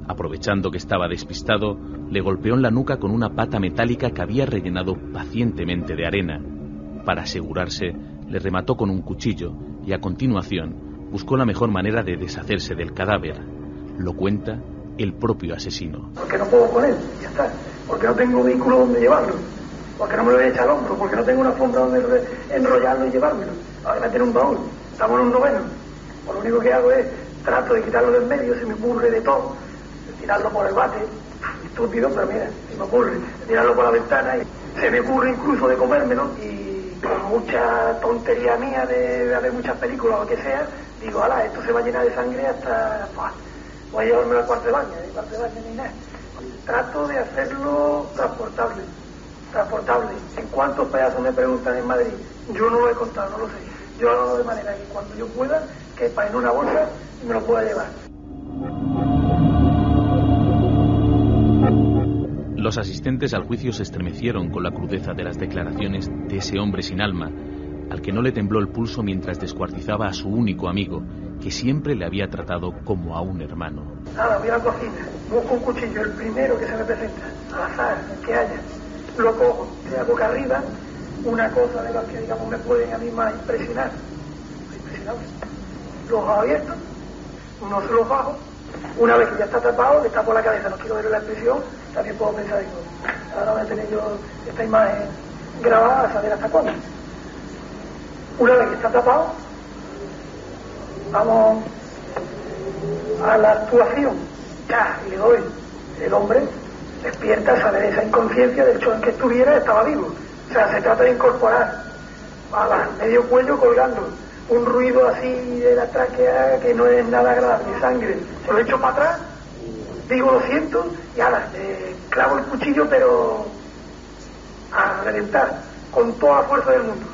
Aprovechando que estaba despistado, le golpeó en la nuca con una pata metálica que había rellenado pacientemente de arena. Para asegurarse, le remató con un cuchillo y a continuación buscó la mejor manera de deshacerse del cadáver. Lo cuenta el propio asesino. Porque no puedo con él, ya está. Porque no tengo vehículo donde llevarlo. Porque no me lo voy a echar al hombro. Porque no tengo una alfombra donde enrollarlo y llevármelo. Ahora me tiene un baúl. Estamos en un noveno. Pues lo único que hago es trato de quitarlo del medio, se me ocurre de todo. Tirarlo por el bate. Estúpido, pero mira, se me ocurre. Tirarlo por la ventana y se me ocurre incluso de comérmelo. Y con mucha tontería mía de haber muchas películas o lo que sea, digo, ala, esto se va a llenar de sangre hasta... voy a llevarme al cuarto de baño, ni nada. Trato de hacerlo transportable. ¿En cuántos pedazos me preguntan en Madrid? Yo no lo he contado, no lo sé. Yo lo hago de manera que cuando yo pueda, quepa en una bolsa y me lo pueda llevar. Los asistentes al juicio se estremecieron con la crudeza de las declaraciones de ese hombre sin alma, al que no le tembló el pulso mientras descuartizaba a su único amigo, que siempre le había tratado como a un hermano. Nada, voy a la cocina, busco un cuchillo, el primero que se me presenta, al azar, el que haya. Lo cojo, le hago boca arriba, una cosa de las que, digamos, me pueden a mí más impresionar. Los hago abiertos, no se los bajo. Una vez que ya está tapado, le tapo la cabeza, no quiero ver la expresión, también puedo pensar, digo, ahora voy a tener yo esta imagen grabada a saber hasta cuándo. Una vez que está tapado, vamos a la actuación. Ya, y le doy. El hombre despierta a saber esa inconsciencia del hecho en que estuviera, estaba vivo. O sea, se trata de incorporar a medio cuello colgando un ruido así de la tráquea que no es nada agradable, sangre. Se lo echo para atrás, digo lo siento y ahora clavo el cuchillo, pero a reventar con toda la fuerza del mundo.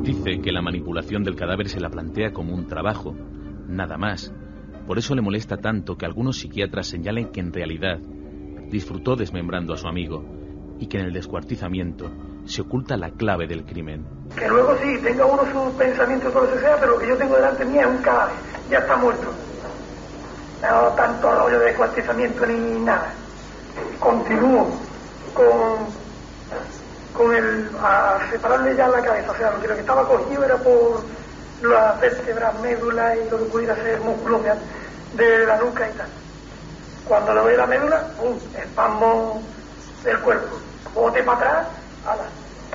Dice que la manipulación del cadáver se la plantea como un trabajo, nada más. Por eso le molesta tanto que algunos psiquiatras señalen que en realidad disfrutó desmembrando a su amigo y que en el descuartizamiento se oculta la clave del crimen. Que luego sí, tenga uno sus pensamientos o lo que sea, pero lo que yo tengo delante mía es un cadáver, ya está muerto. No tanto rollo de descuartizamiento ni nada. Continúo con el a separarle ya la cabeza, o sea, lo que estaba cogido era por las vértebras, médula y lo que pudiera ser músculos de la nuca y tal. Cuando le doy la médula, espasmo del cuerpo, bote para atrás,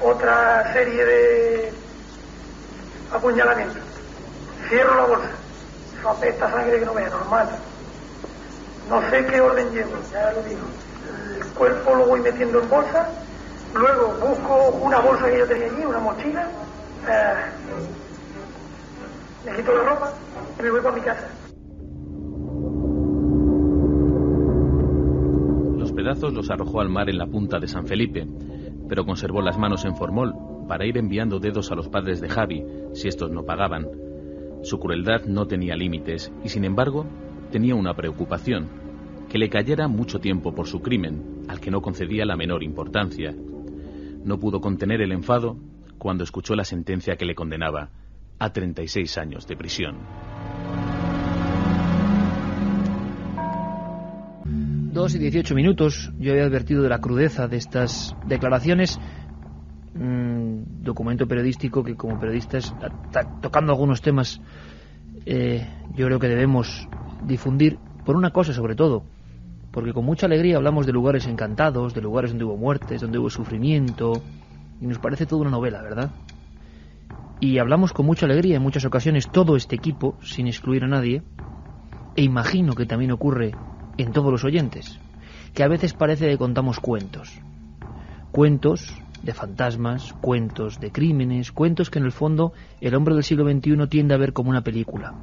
otra serie apuñalamiento. Cierro la bolsa. Eso apesta sangre que no vea, normal. No sé qué orden llevo, ya lo digo. El cuerpo lo voy metiendo en bolsa, luego busco una bolsa que yo tenía allí, una mochila, me quito la ropa y me voy para mi casa. Los pedazos los arrojó al mar en la punta de San Felipe, pero conservó las manos en formol para ir enviando dedos a los padres de Javi, si estos no pagaban. Su crueldad no tenía límites y, sin embargo, tenía una preocupación: que le cayera mucho tiempo por su crimen, al que no concedía la menor importancia. No pudo contener el enfado cuando escuchó la sentencia que le condenaba a 36 años de prisión. 2:18. Yo había advertido de la crudeza de estas declaraciones. Documento periodístico que, como periodistas, tocando algunos temas, yo creo que debemos difundir, por una cosa sobre todo, porque con mucha alegría hablamos de lugares encantados, de lugares donde hubo muertes, donde hubo sufrimiento, y nos parece toda una novela, ¿verdad? Y hablamos con mucha alegría en muchas ocasiones, todo este equipo, sin excluir a nadie, e imagino que también ocurre en todos los oyentes, que a veces parece que contamos cuentos de fantasmas, cuentos de crímenes, cuentos que en el fondo el hombre del siglo XXI tiende a ver como una película.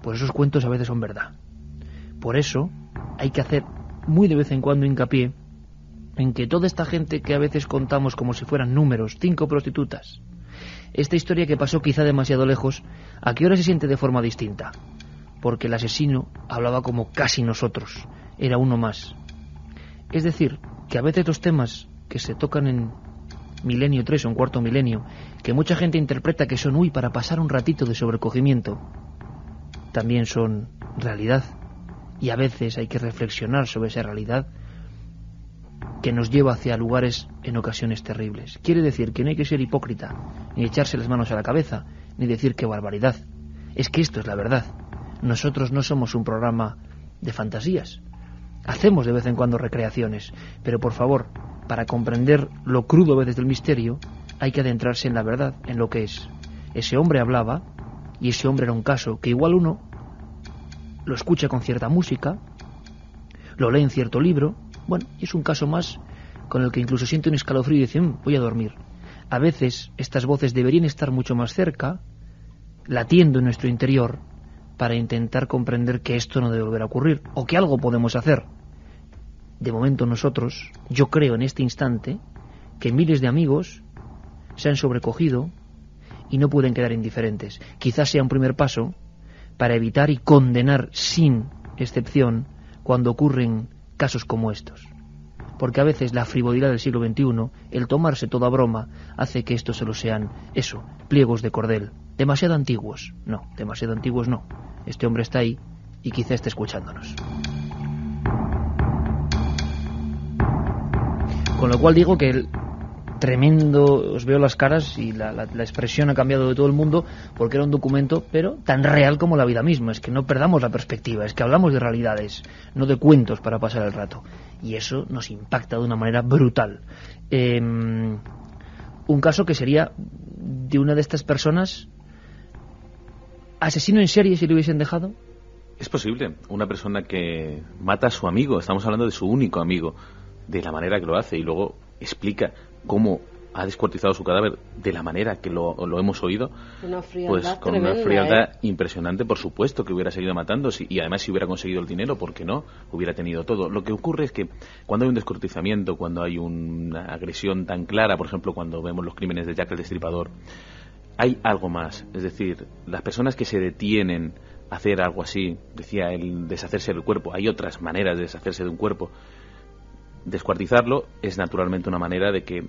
Pues esos cuentos a veces son verdad. Por eso hay que hacer muy de vez en cuando hincapié en que toda esta gente que a veces contamos como si fueran números, 5 prostitutas, esta historia que pasó quizá demasiado lejos, aquí ahora se siente de forma distinta, porque el asesino hablaba como casi nosotros, era uno más. Es decir, que a veces los temas que se tocan en Milenio 3 o en Cuarto Milenio, que mucha gente interpreta que son para pasar un ratito de sobrecogimiento, también son realidad, y a veces hay que reflexionar sobre esa realidad que nos lleva hacia lugares en ocasiones terribles. Quiere decir que no hay que ser hipócrita, ni echarse las manos a la cabeza, ni decir qué barbaridad. Es que esto es la verdad. Nosotros no somos un programa de fantasías. Hacemos de vez en cuando recreaciones, pero por favor, para comprender lo crudo a veces del misterio, hay que adentrarse en la verdad, en lo que es. Ese hombre hablaba, y ese hombre era un caso que igual uno lo escucha con cierta música, lo lee en cierto libro, bueno, y es un caso más con el que incluso siente un escalofrío y dice, voy a dormir. A veces estas voces deberían estar mucho más cerca, latiendo en nuestro interior, para intentar comprender que esto no debe volver a ocurrir, o que algo podemos hacer. De momento nosotros, yo creo en este instante, que miles de amigos se han sobrecogido y no pueden quedar indiferentes. Quizás sea un primer paso para evitar y condenar sin excepción cuando ocurren casos como estos. Porque a veces la frivolidad del siglo XXI, el tomarse toda broma, hace que estos solo sean, pliegos de cordel. Demasiado antiguos. No, demasiado antiguos no. Este hombre está ahí y quizá esté escuchándonos. Con lo cual digo que el tremendo, os veo las caras y la expresión ha cambiado de todo el mundo, porque era un documento, pero tan real como la vida misma. Es que no perdamos la perspectiva, es que hablamos de realidades, no de cuentos para pasar el rato. Y eso nos impacta de una manera brutal. Un caso que sería de una de estas personas, asesino en serie si lo hubiesen dejado. Es posible, una persona que mata a su amigo, estamos hablando de su único amigo, de la manera que lo hace, y luego explica cómo ha descuartizado su cadáver de la manera que lo hemos oído, pues con tremenda, una frialdad impresionante. Por supuesto que hubiera seguido matando, y además si hubiera conseguido el dinero, ¿por qué no? Hubiera tenido todo. Lo que ocurre es que cuando hay un descuartizamiento, cuando hay una agresión tan clara, por ejemplo cuando vemos los crímenes de Jack el Destripador, hay algo más. Es decir, las personas que se detienen a hacer algo así, decía el deshacerse del cuerpo, hay otras maneras de deshacerse de un cuerpo. Descuartizarlo es naturalmente una manera de que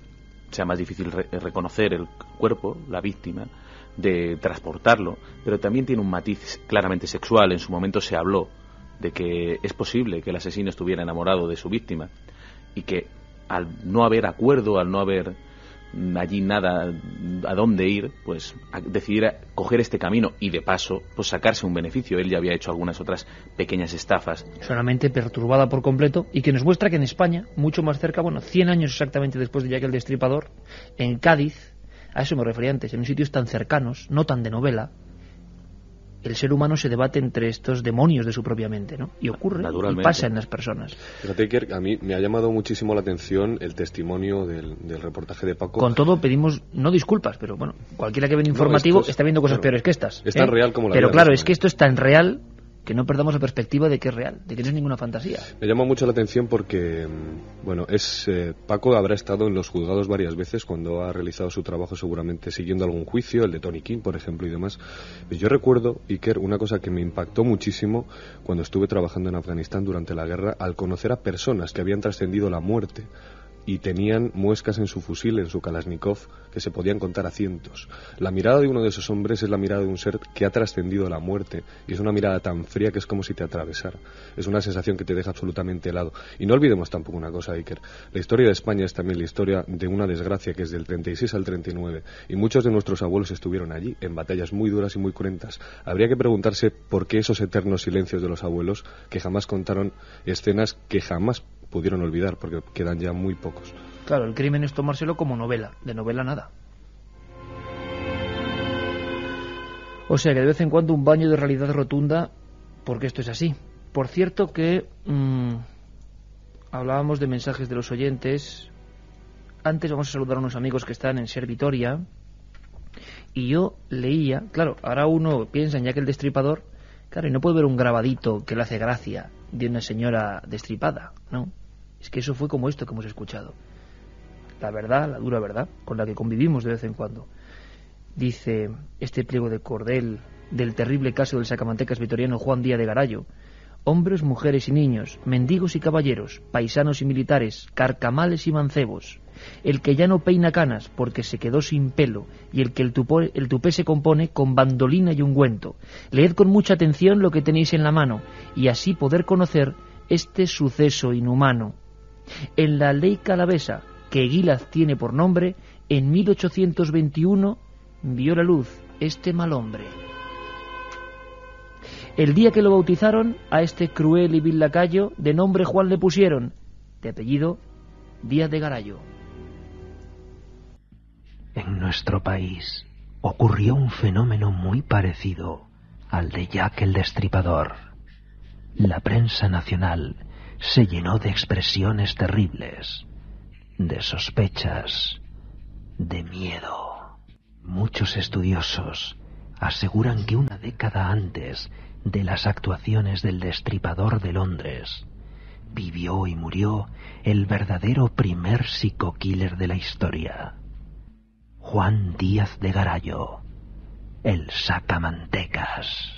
sea más difícil reconocer el cuerpo, la víctima, de transportarlo, pero también tiene un matiz claramente sexual. En su momento se habló de que es posible que el asesino estuviera enamorado de su víctima y que al no haber acuerdo, al no haber allí nada a dónde ir, pues decidiera coger este camino y de paso pues sacarse un beneficio. Él ya había hecho algunas otras pequeñas estafas. Solamente perturbada por completo, y que nos muestra que en España, mucho más cerca, 100 años exactamente después de Jack el Destripador, en Cádiz, A eso me refería antes, en sitios tan cercanos, no tan de novela, el ser humano se debate entre estos demonios de su propia mente, ¿no? Y ocurre, y pasa en las personas. Fíjate que a mí me ha llamado muchísimo la atención el testimonio del reportaje de Paco. Con todo pedimos, no disculpas, pero bueno, cualquiera que ve un informativo está viendo cosas peores que estas. Es tan real como la Pero vida claro, misma, es que esto es tan real que no perdamos la perspectiva de que es real, de que no es ninguna fantasía. Me llama mucho la atención porque, bueno, Paco habrá estado en los juzgados varias veces cuando ha realizado su trabajo, seguramente siguiendo algún juicio, el de Tony King, por ejemplo, y demás. Yo recuerdo, Iker, una cosa que me impactó muchísimo cuando estuve trabajando en Afganistán durante la guerra, al conocer a personas que habían trascendido la muerte y tenían muescas en su fusil, en su Kalashnikov, que se podían contar a cientos. La mirada de uno de esos hombres es la mirada de un ser que ha trascendido la muerte, y es una mirada tan fría que es como si te atravesara. Es una sensación que te deja absolutamente helado. Y no olvidemos tampoco una cosa, Iker. La historia de España es también la historia de una desgracia que es del 36 al 39, y muchos de nuestros abuelos estuvieron allí, en batallas muy duras y muy cruentas. Habría que preguntarse por qué esos eternos silencios de los abuelos, que jamás contaron escenas que jamás pudieron olvidar, porque quedan ya muy pocos. Claro, el crimen es tomárselo como novela, de novela nada. O sea que de vez en cuando un baño de realidad rotunda, porque esto es así. Por cierto que hablábamos de mensajes de los oyentes. Antes vamos a saludar a unos amigos que están en Ser Vitoria, y yo leía, claro, ahora uno piensa en Jack el Destripador, claro, y no puede ver un grabadito que le hace gracia de una señora destripada, ¿no? Es que eso fue como esto que hemos escuchado. La verdad, la dura verdad, con la que convivimos de vez en cuando. Dice este pliego de cordel del terrible caso del sacamantecas vitoriano Juan Díaz de Garayo: hombres, mujeres y niños, mendigos y caballeros, paisanos y militares, carcamales y mancebos, el que ya no peina canas porque se quedó sin pelo, y el que el tupé se compone con bandolina y ungüento. Leed con mucha atención lo que tenéis en la mano, y así poder conocer este suceso inhumano. En la ley calavesa, que Eguílaz tiene por nombre, en 1821 vio la luz este mal hombre. El día que lo bautizaron, a este cruel y vil lacayo de nombre Juan le pusieron, de apellido Díaz de Garayo. En nuestro país ocurrió un fenómeno muy parecido al de Jack el Destripador. La prensa nacional se llenó de expresiones terribles, de sospechas, de miedo. Muchos estudiosos aseguran que una década antes de las actuaciones del Destripador de Londres, vivió y murió el verdadero primer psico-killer de la historia, Juan Díaz de Garayo, el sacamantecas.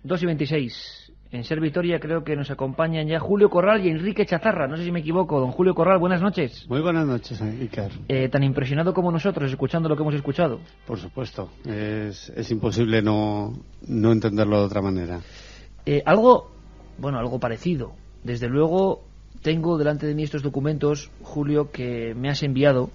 2:26. En Ser Vitoria creo que nos acompañan ya Julio Corral y Enrique Chazarra. No sé si me equivoco. Don Julio Corral, buenas noches. Muy buenas noches, Iker. Tan impresionado como nosotros, escuchando lo que hemos escuchado. Por supuesto. Es imposible no entenderlo de otra manera. Algo parecido. Desde luego, tengo delante de mí estos documentos, Julio, que me has enviado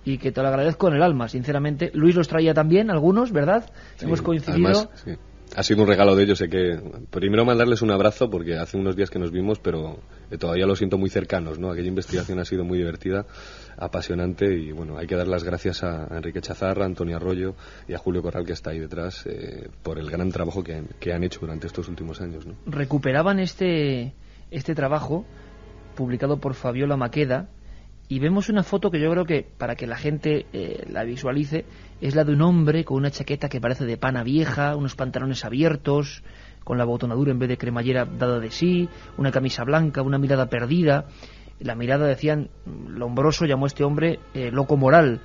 y que te lo agradezco en el alma, sinceramente. Luis los traía también, algunos, ¿verdad? Sí, hemos coincidido. Además, sí. Ha sido un regalo de ellos, sé que primero mandarles un abrazo porque hace unos días que nos vimos, pero todavía lo siento muy cercanos, ¿no? Aquella investigación ha sido muy divertida, apasionante, y bueno, hay que dar las gracias a Enrique Chazarra, a Antonio Arroyo y a Julio Corral, que está ahí detrás, por el gran trabajo que han hecho durante estos últimos años, ¿no? Recuperaban este trabajo publicado por Fabiola Maqueda, y vemos una foto que yo creo que, para que la gente la visualice, es la de un hombre con una chaqueta que parece de pana vieja, unos pantalones abiertos, con la botonadura en vez de cremallera dada de sí, una camisa blanca, una mirada perdida. La mirada, decían, Lombroso llamó a este hombre loco moral.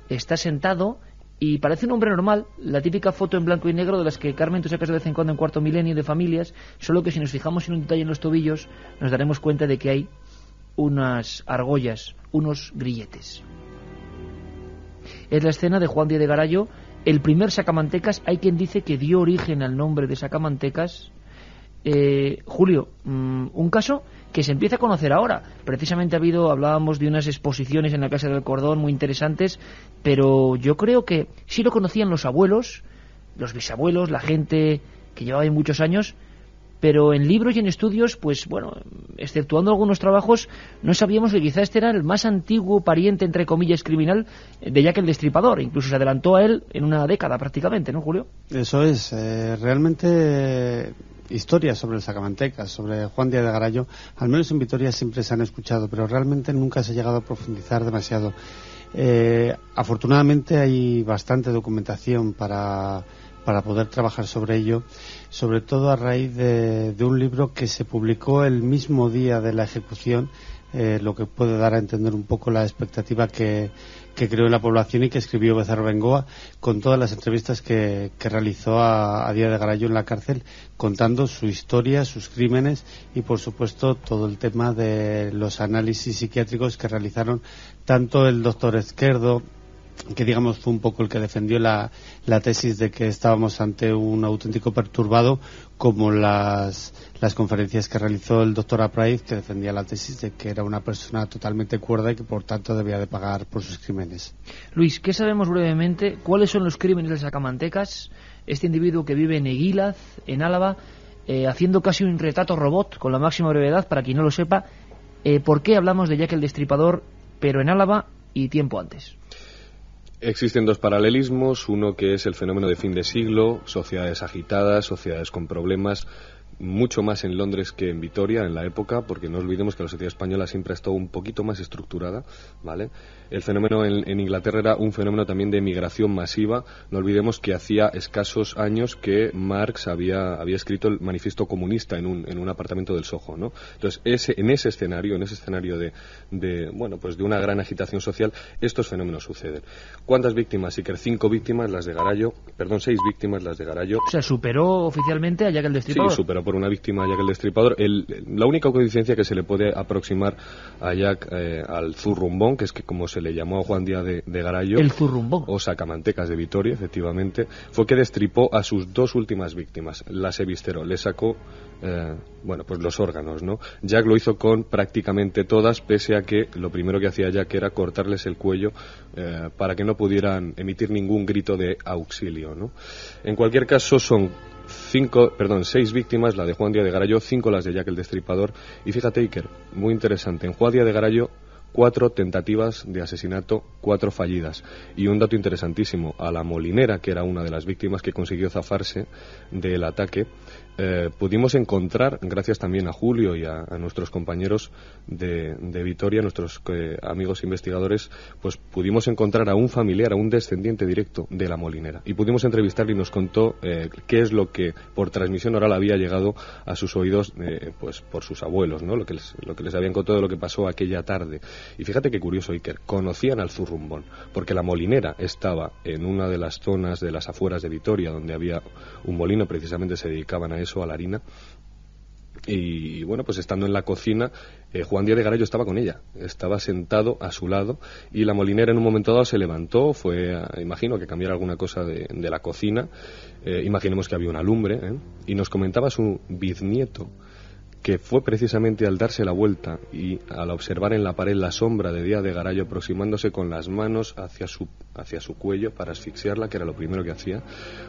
Está sentado y parece un hombre normal, la típica foto en blanco y negro de las que, Carmen, tú sacas de vez en cuando en Cuarto Milenio de familias, solo que si nos fijamos en un detalle en los tobillos nos daremos cuenta de que hay unas argollas, unos grilletes. Es la escena de Juan Díaz de Garayo, el primer sacamantecas. Hay quien dice que dio origen al nombre de sacamantecas. Julio, un caso que se empieza a conocer ahora. Precisamente hablábamos de unas exposiciones en la Casa del Cordón muy interesantes, pero yo creo que sí lo conocían los abuelos, los bisabuelos, la gente que llevaba ahí muchos años, pero en libros y en estudios, pues bueno, exceptuando algunos trabajos, no sabíamos que quizá este era el más antiguo pariente, entre comillas, criminal de Jack el Destripador. Incluso se adelantó a él en una década prácticamente, ¿no, Julio? Eso es, realmente historias sobre el Sacamantecas, sobre Juan Díaz de Garayo, al menos en Vitoria siempre se han escuchado, pero realmente nunca se ha llegado a profundizar demasiado. Afortunadamente hay bastante documentación para poder trabajar sobre ello, sobre todo a raíz de un libro que se publicó el mismo día de la ejecución, lo que puede dar a entender un poco la expectativa que creó en la población y que escribió Becerra Bengoa, con todas las entrevistas que realizó a Díaz de Garayo en la cárcel, contando su historia, sus crímenes y por supuesto todo el tema de los análisis psiquiátricos que realizaron tanto el doctor Esquerdo, que digamos fue un poco el que defendió la tesis de que estábamos ante un auténtico perturbado, como las conferencias que realizó el doctor Apraiz, que defendía la tesis de que era una persona totalmente cuerda y que por tanto debía de pagar por sus crímenes. Luis, ¿qué sabemos brevemente? ¿Cuáles son los crímenes del Sacamantecas? Este individuo que vive en Eguilaz, en Álava, haciendo casi un retrato robot con la máxima brevedad, para quien no lo sepa, ¿por qué hablamos de Jack el Destripador, pero en Álava y tiempo antes? Existen dos paralelismos, uno que es el fenómeno de fin de siglo, sociedades agitadas, sociedades con problemas, mucho más en Londres que en Vitoria en la época, porque no olvidemos que la sociedad española siempre ha estado un poquito más estructurada, ¿vale? El fenómeno en Inglaterra era un fenómeno también de migración masiva. No olvidemos que hacía escasos años que Marx había escrito el manifiesto comunista en un apartamento del Soho, ¿no? Entonces, en ese escenario de una gran agitación social, estos fenómenos suceden. ¿Cuántas víctimas? Iker, 5 víctimas, las de Garayo, 6 víctimas, las de Garayo. O sea, superó oficialmente a Jack el Destripador. Sí, superó por una víctima a Jack el Destripador. La única coincidencia que se le puede aproximar a Jack al zurrumbón, que es que como se le llamó a Juan Díaz de Garayo, el zurrumbón, o Sacamantecas de Vitoria, efectivamente, fue que destripó a sus 2 últimas víctimas, las evisceró, le sacó los órganos, ¿no? Jack lo hizo con prácticamente todas, pese a que lo primero que hacía Jack era cortarles el cuello para que no pudieran emitir ningún grito de auxilio, ¿no? En cualquier caso, son 6 víctimas, la de Juan Díaz de Garayo, 5 las de Jack el Destripador. Y fíjate, Iker, muy interesante, en Juan Díaz de Garayo 4 tentativas de asesinato, 4 fallidas. Y un dato interesantísimo, a la molinera, que era una de las víctimas que consiguió zafarse del ataque, pudimos encontrar, gracias también a Julio y a nuestros compañeros de Vitoria, nuestros amigos investigadores, pues pudimos encontrar a un familiar, a un descendiente directo de la molinera. Y pudimos entrevistarle y nos contó qué es lo que por transmisión oral había llegado a sus oídos pues por sus abuelos, ¿no? Lo que les habían contado de lo que pasó aquella tarde. Y fíjate qué curioso, Iker, conocían al zurrumbón, porque la molinera estaba en una de las zonas de las afueras de Vitoria, donde había un molino, precisamente se dedicaban a eso, a la harina. Y bueno, pues estando en la cocina, Juan Díaz de Garayo estaba con ella, estaba sentado a su lado, y la molinera en un momento dado se levantó, imagino que cambiar alguna cosa de la cocina, imaginemos que había una lumbre, y nos comentaba su bisnieto, que fue precisamente al darse la vuelta y al observar en la pared la sombra de Díaz de Garayo aproximándose con las manos hacia su cuello para asfixiarla, que era lo primero que hacía,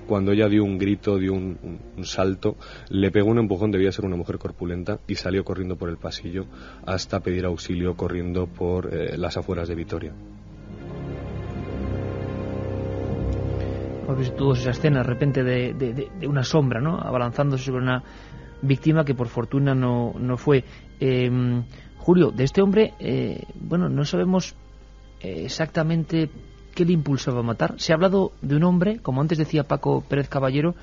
cuando ella dio un grito, dio un salto, le pegó un empujón, debía ser una mujer corpulenta, y salió corriendo por el pasillo hasta pedir auxilio corriendo por las afueras de Vitoria. Hemos visto toda esa escena de repente de una sombra, ¿no?, abalanzándose sobre una víctima que por fortuna no fue. Julio, de este hombre, no sabemos exactamente qué le impulsaba a matar. Se ha hablado de un hombre, como antes decía Paco Pérez Caballero,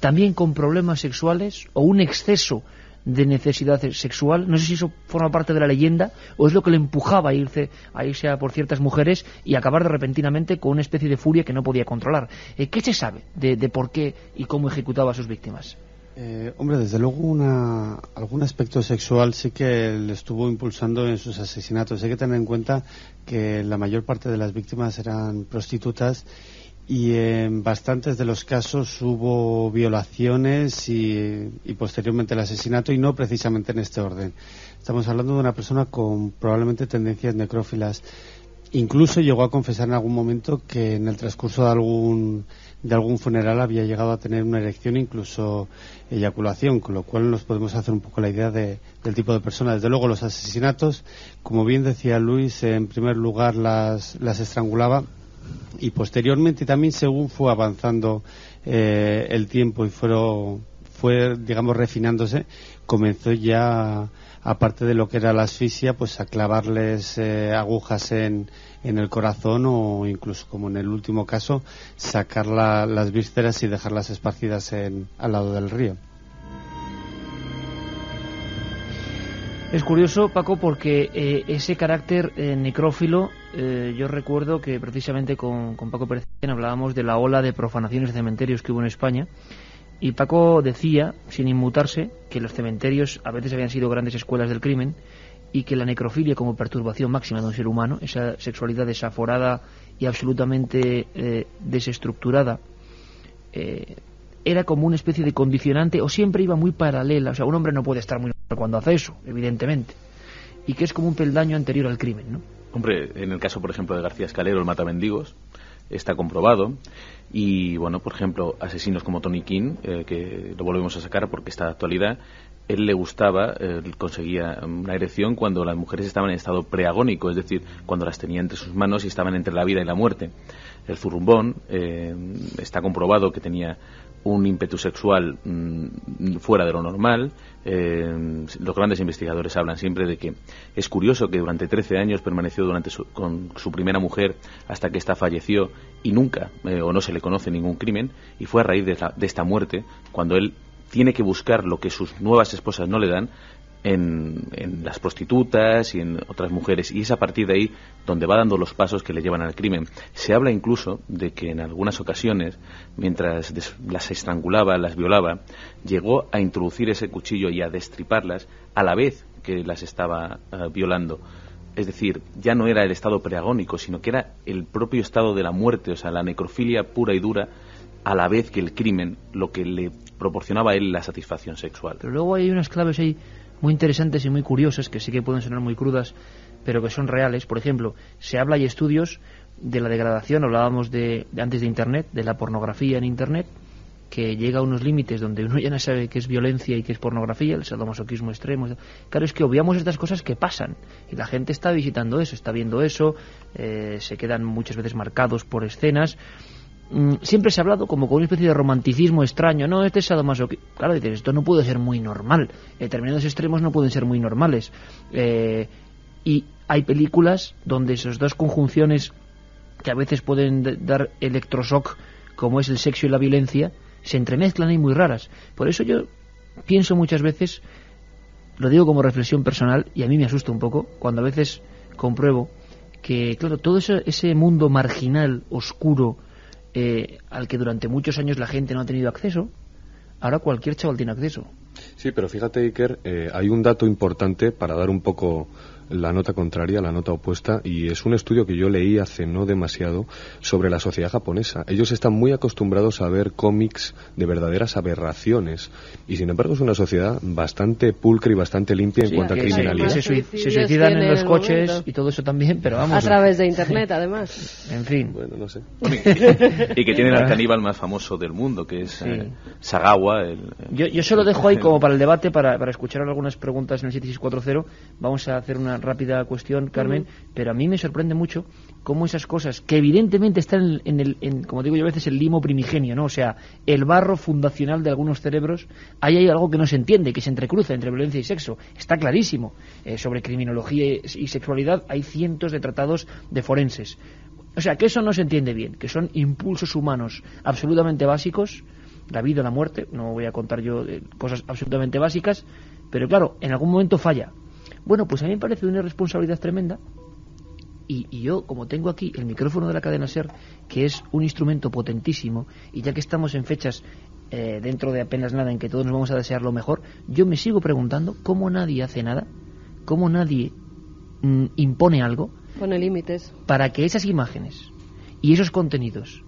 también con problemas sexuales o un exceso de necesidad sexual. No sé si eso forma parte de la leyenda o es lo que le empujaba a irse a por ciertas mujeres y acabar repentinamente con una especie de furia que no podía controlar. ¿Qué se sabe de por qué y cómo ejecutaba a sus víctimas? Hombre, desde luego algún aspecto sexual sí que le estuvo impulsando en sus asesinatos. Hay que tener en cuenta que la mayor parte de las víctimas eran prostitutas y en bastantes de los casos hubo violaciones y posteriormente el asesinato, y no precisamente en este orden. Estamos hablando de una persona con probablemente tendencias necrófilas. Incluso llegó a confesar en algún momento que en el transcurso de algún funeral había llegado a tener una erección, incluso eyaculación, con lo cual nos podemos hacer un poco la idea del tipo de persona. Desde luego los asesinatos, como bien decía Luis, en primer lugar las estrangulaba, y posteriormente también, según fue avanzando el tiempo y fue digamos refinándose, comenzó ya, aparte de lo que era la asfixia, pues a clavarles agujas en el corazón, o incluso, como en el último caso, sacar las vísceras y dejarlas esparcidas al lado del río. Es curioso, Paco, porque ese carácter necrófilo, yo recuerdo que precisamente con Paco Pérez hablábamos de la ola de profanaciones de cementerios que hubo en España, y Paco decía, sin inmutarse, que los cementerios a veces habían sido grandes escuelas del crimen, y que la necrofilia como perturbación máxima de un ser humano, esa sexualidad desaforada y absolutamente desestructurada, era como una especie de condicionante, o siempre iba muy paralela. O sea, un hombre no puede estar muy normal cuando hace eso, evidentemente, y que es como un peldaño anterior al crimen, ¿no? Hombre, en el caso, por ejemplo, de García Escalero, el matamendigos, está comprobado. Y bueno, por ejemplo, asesinos como Tony King, que lo volvemos a sacar porque está de actualidad, él le gustaba, conseguía una erección cuando las mujeres estaban en estado preagónico, es decir, cuando las tenía entre sus manos y estaban entre la vida y la muerte. El zurrumbón está comprobado que tenía un ímpetu sexual fuera de lo normal. Los grandes investigadores hablan siempre de que es curioso que durante 13 años permaneció con su primera mujer hasta que ésta falleció, y nunca o no se le conoce ningún crimen, y fue a raíz de esta muerte cuando él tiene que buscar lo que sus nuevas esposas no le dan en las prostitutas y en otras mujeres, y es a partir de ahí donde va dando los pasos que le llevan al crimen. Se habla incluso de que en algunas ocasiones, mientras las estrangulaba, las violaba, llegó a introducir ese cuchillo y a destriparlas a la vez que las estaba violando. Es decir, ya no era el estado preagónico, sino que era el propio estado de la muerte, o sea, la necrofilia pura y dura, a la vez que el crimen, lo que le proporcionaba a él la satisfacción sexual. Pero luego hay unas claves ahí muy interesantes y muy curiosas, que sí que pueden sonar muy crudas, pero que son reales. Por ejemplo, se habla, y estudios de la degradación, hablábamos antes de Internet, de la pornografía en Internet, que llega a unos límites donde uno ya no sabe qué es violencia y qué es pornografía, el sadomasoquismo extremo. Claro, es que obviamos estas cosas que pasan, y la gente está visitando eso, está viendo eso, se quedan muchas veces marcados por escenas. Siempre se ha hablado como con una especie de romanticismo extraño. No, este es sadomasoquismo. Claro, dices, esto no puede ser muy normal. Determinados extremos no pueden ser muy normales. Y hay películas donde esas dos conjunciones, que a veces pueden dar electroshock, como es el sexo y la violencia, se entremezclan y muy raras. Por eso yo pienso muchas veces, lo digo como reflexión personal, y a mí me asusta un poco, cuando a veces compruebo que, claro, todo ese mundo marginal, oscuro, al que durante muchos años la gente no ha tenido acceso, ahora cualquier chaval tiene acceso. Sí, pero fíjate, Iker, hay un dato importante para dar un poco la nota contraria, la nota opuesta, y es un estudio que yo leí hace no demasiado sobre la sociedad japonesa. Ellos están muy acostumbrados a ver cómics de verdaderas aberraciones, y sin embargo es una sociedad bastante pulcra y bastante limpia en cuanto a criminalidad. Se suicidan en los coches momento. Y todo eso también, pero vamos. A través de Internet, además. En fin. Bueno, no sé. Y que tienen al caníbal más famoso del mundo, que es Sagawa. Yo se lo dejo ahí como para el debate, para escuchar algunas preguntas en el 7640. Vamos a hacer una rápida cuestión, Carmen, pero a mí me sorprende mucho cómo esas cosas, que evidentemente están en como digo yo a veces, el limo primigenio, ¿no? O sea, el barro fundacional de algunos cerebros, ahí hay algo que no se entiende, que se entrecruza entre violencia y sexo. Está clarísimo. Sobre criminología y sexualidad hay cientos de tratados de forenses. O sea, que eso no se entiende bien, que son impulsos humanos absolutamente básicos, la vida, la muerte, no voy a contar yo cosas absolutamente básicas, pero claro, en algún momento falla. Bueno, pues a mí me parece una irresponsabilidad tremenda, y yo, como tengo aquí el micrófono de la cadena SER, que es un instrumento potentísimo, y ya que estamos en fechas dentro de apenas nada en que todos nos vamos a desear lo mejor, yo me sigo preguntando cómo nadie hace nada, cómo nadie impone algo, pone límites, para que esas imágenes y esos contenidos,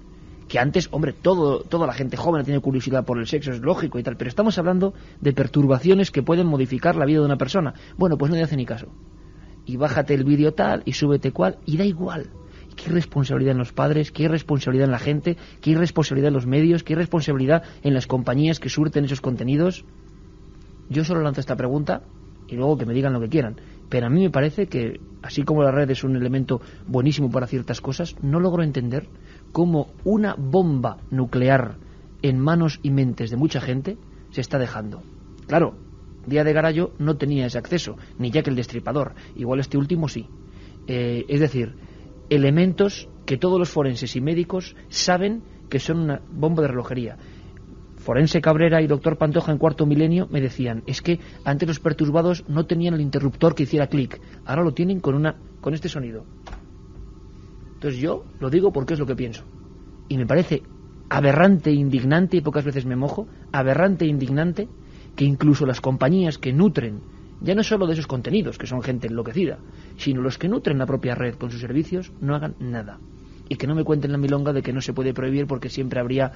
que antes, hombre, toda la gente joven ha tenido curiosidad por el sexo, es lógico y tal, pero estamos hablando de perturbaciones que pueden modificar la vida de una persona. Bueno, pues nadie hace ni caso. y bájate el vídeo tal y súbete cual, y da igual. Qué irresponsabilidad en los padres, qué irresponsabilidad en la gente, qué irresponsabilidad en los medios, qué irresponsabilidad en las compañías que surten esos contenidos. Yo solo lanzo esta pregunta y luego que me digan lo que quieran. Pero a mí me parece que, así como la red es un elemento buenísimo para ciertas cosas, no logro entender cómo una bomba nuclear en manos y mentes de mucha gente se está dejando. Claro, Día de Garallo no tenía ese acceso, ni Jack el Destripador. Igual este último sí. Es decir, elementos que todos los forenses y médicos saben que son una bomba de relojería. Forense Cabrera y doctor Pantoja en Cuarto Milenio me decían, es que antes los perturbados no tenían el interruptor que hiciera clic, ahora lo tienen con este sonido. Entonces yo lo digo porque es lo que pienso. Y me parece aberrante, indignante, y pocas veces me mojo, aberrante e indignante que incluso las compañías que nutren, ya no solo de esos contenidos, que son gente enloquecida, sino los que nutren la propia red con sus servicios, no hagan nada. Y que no me cuenten la milonga de que no se puede prohibir porque siempre habría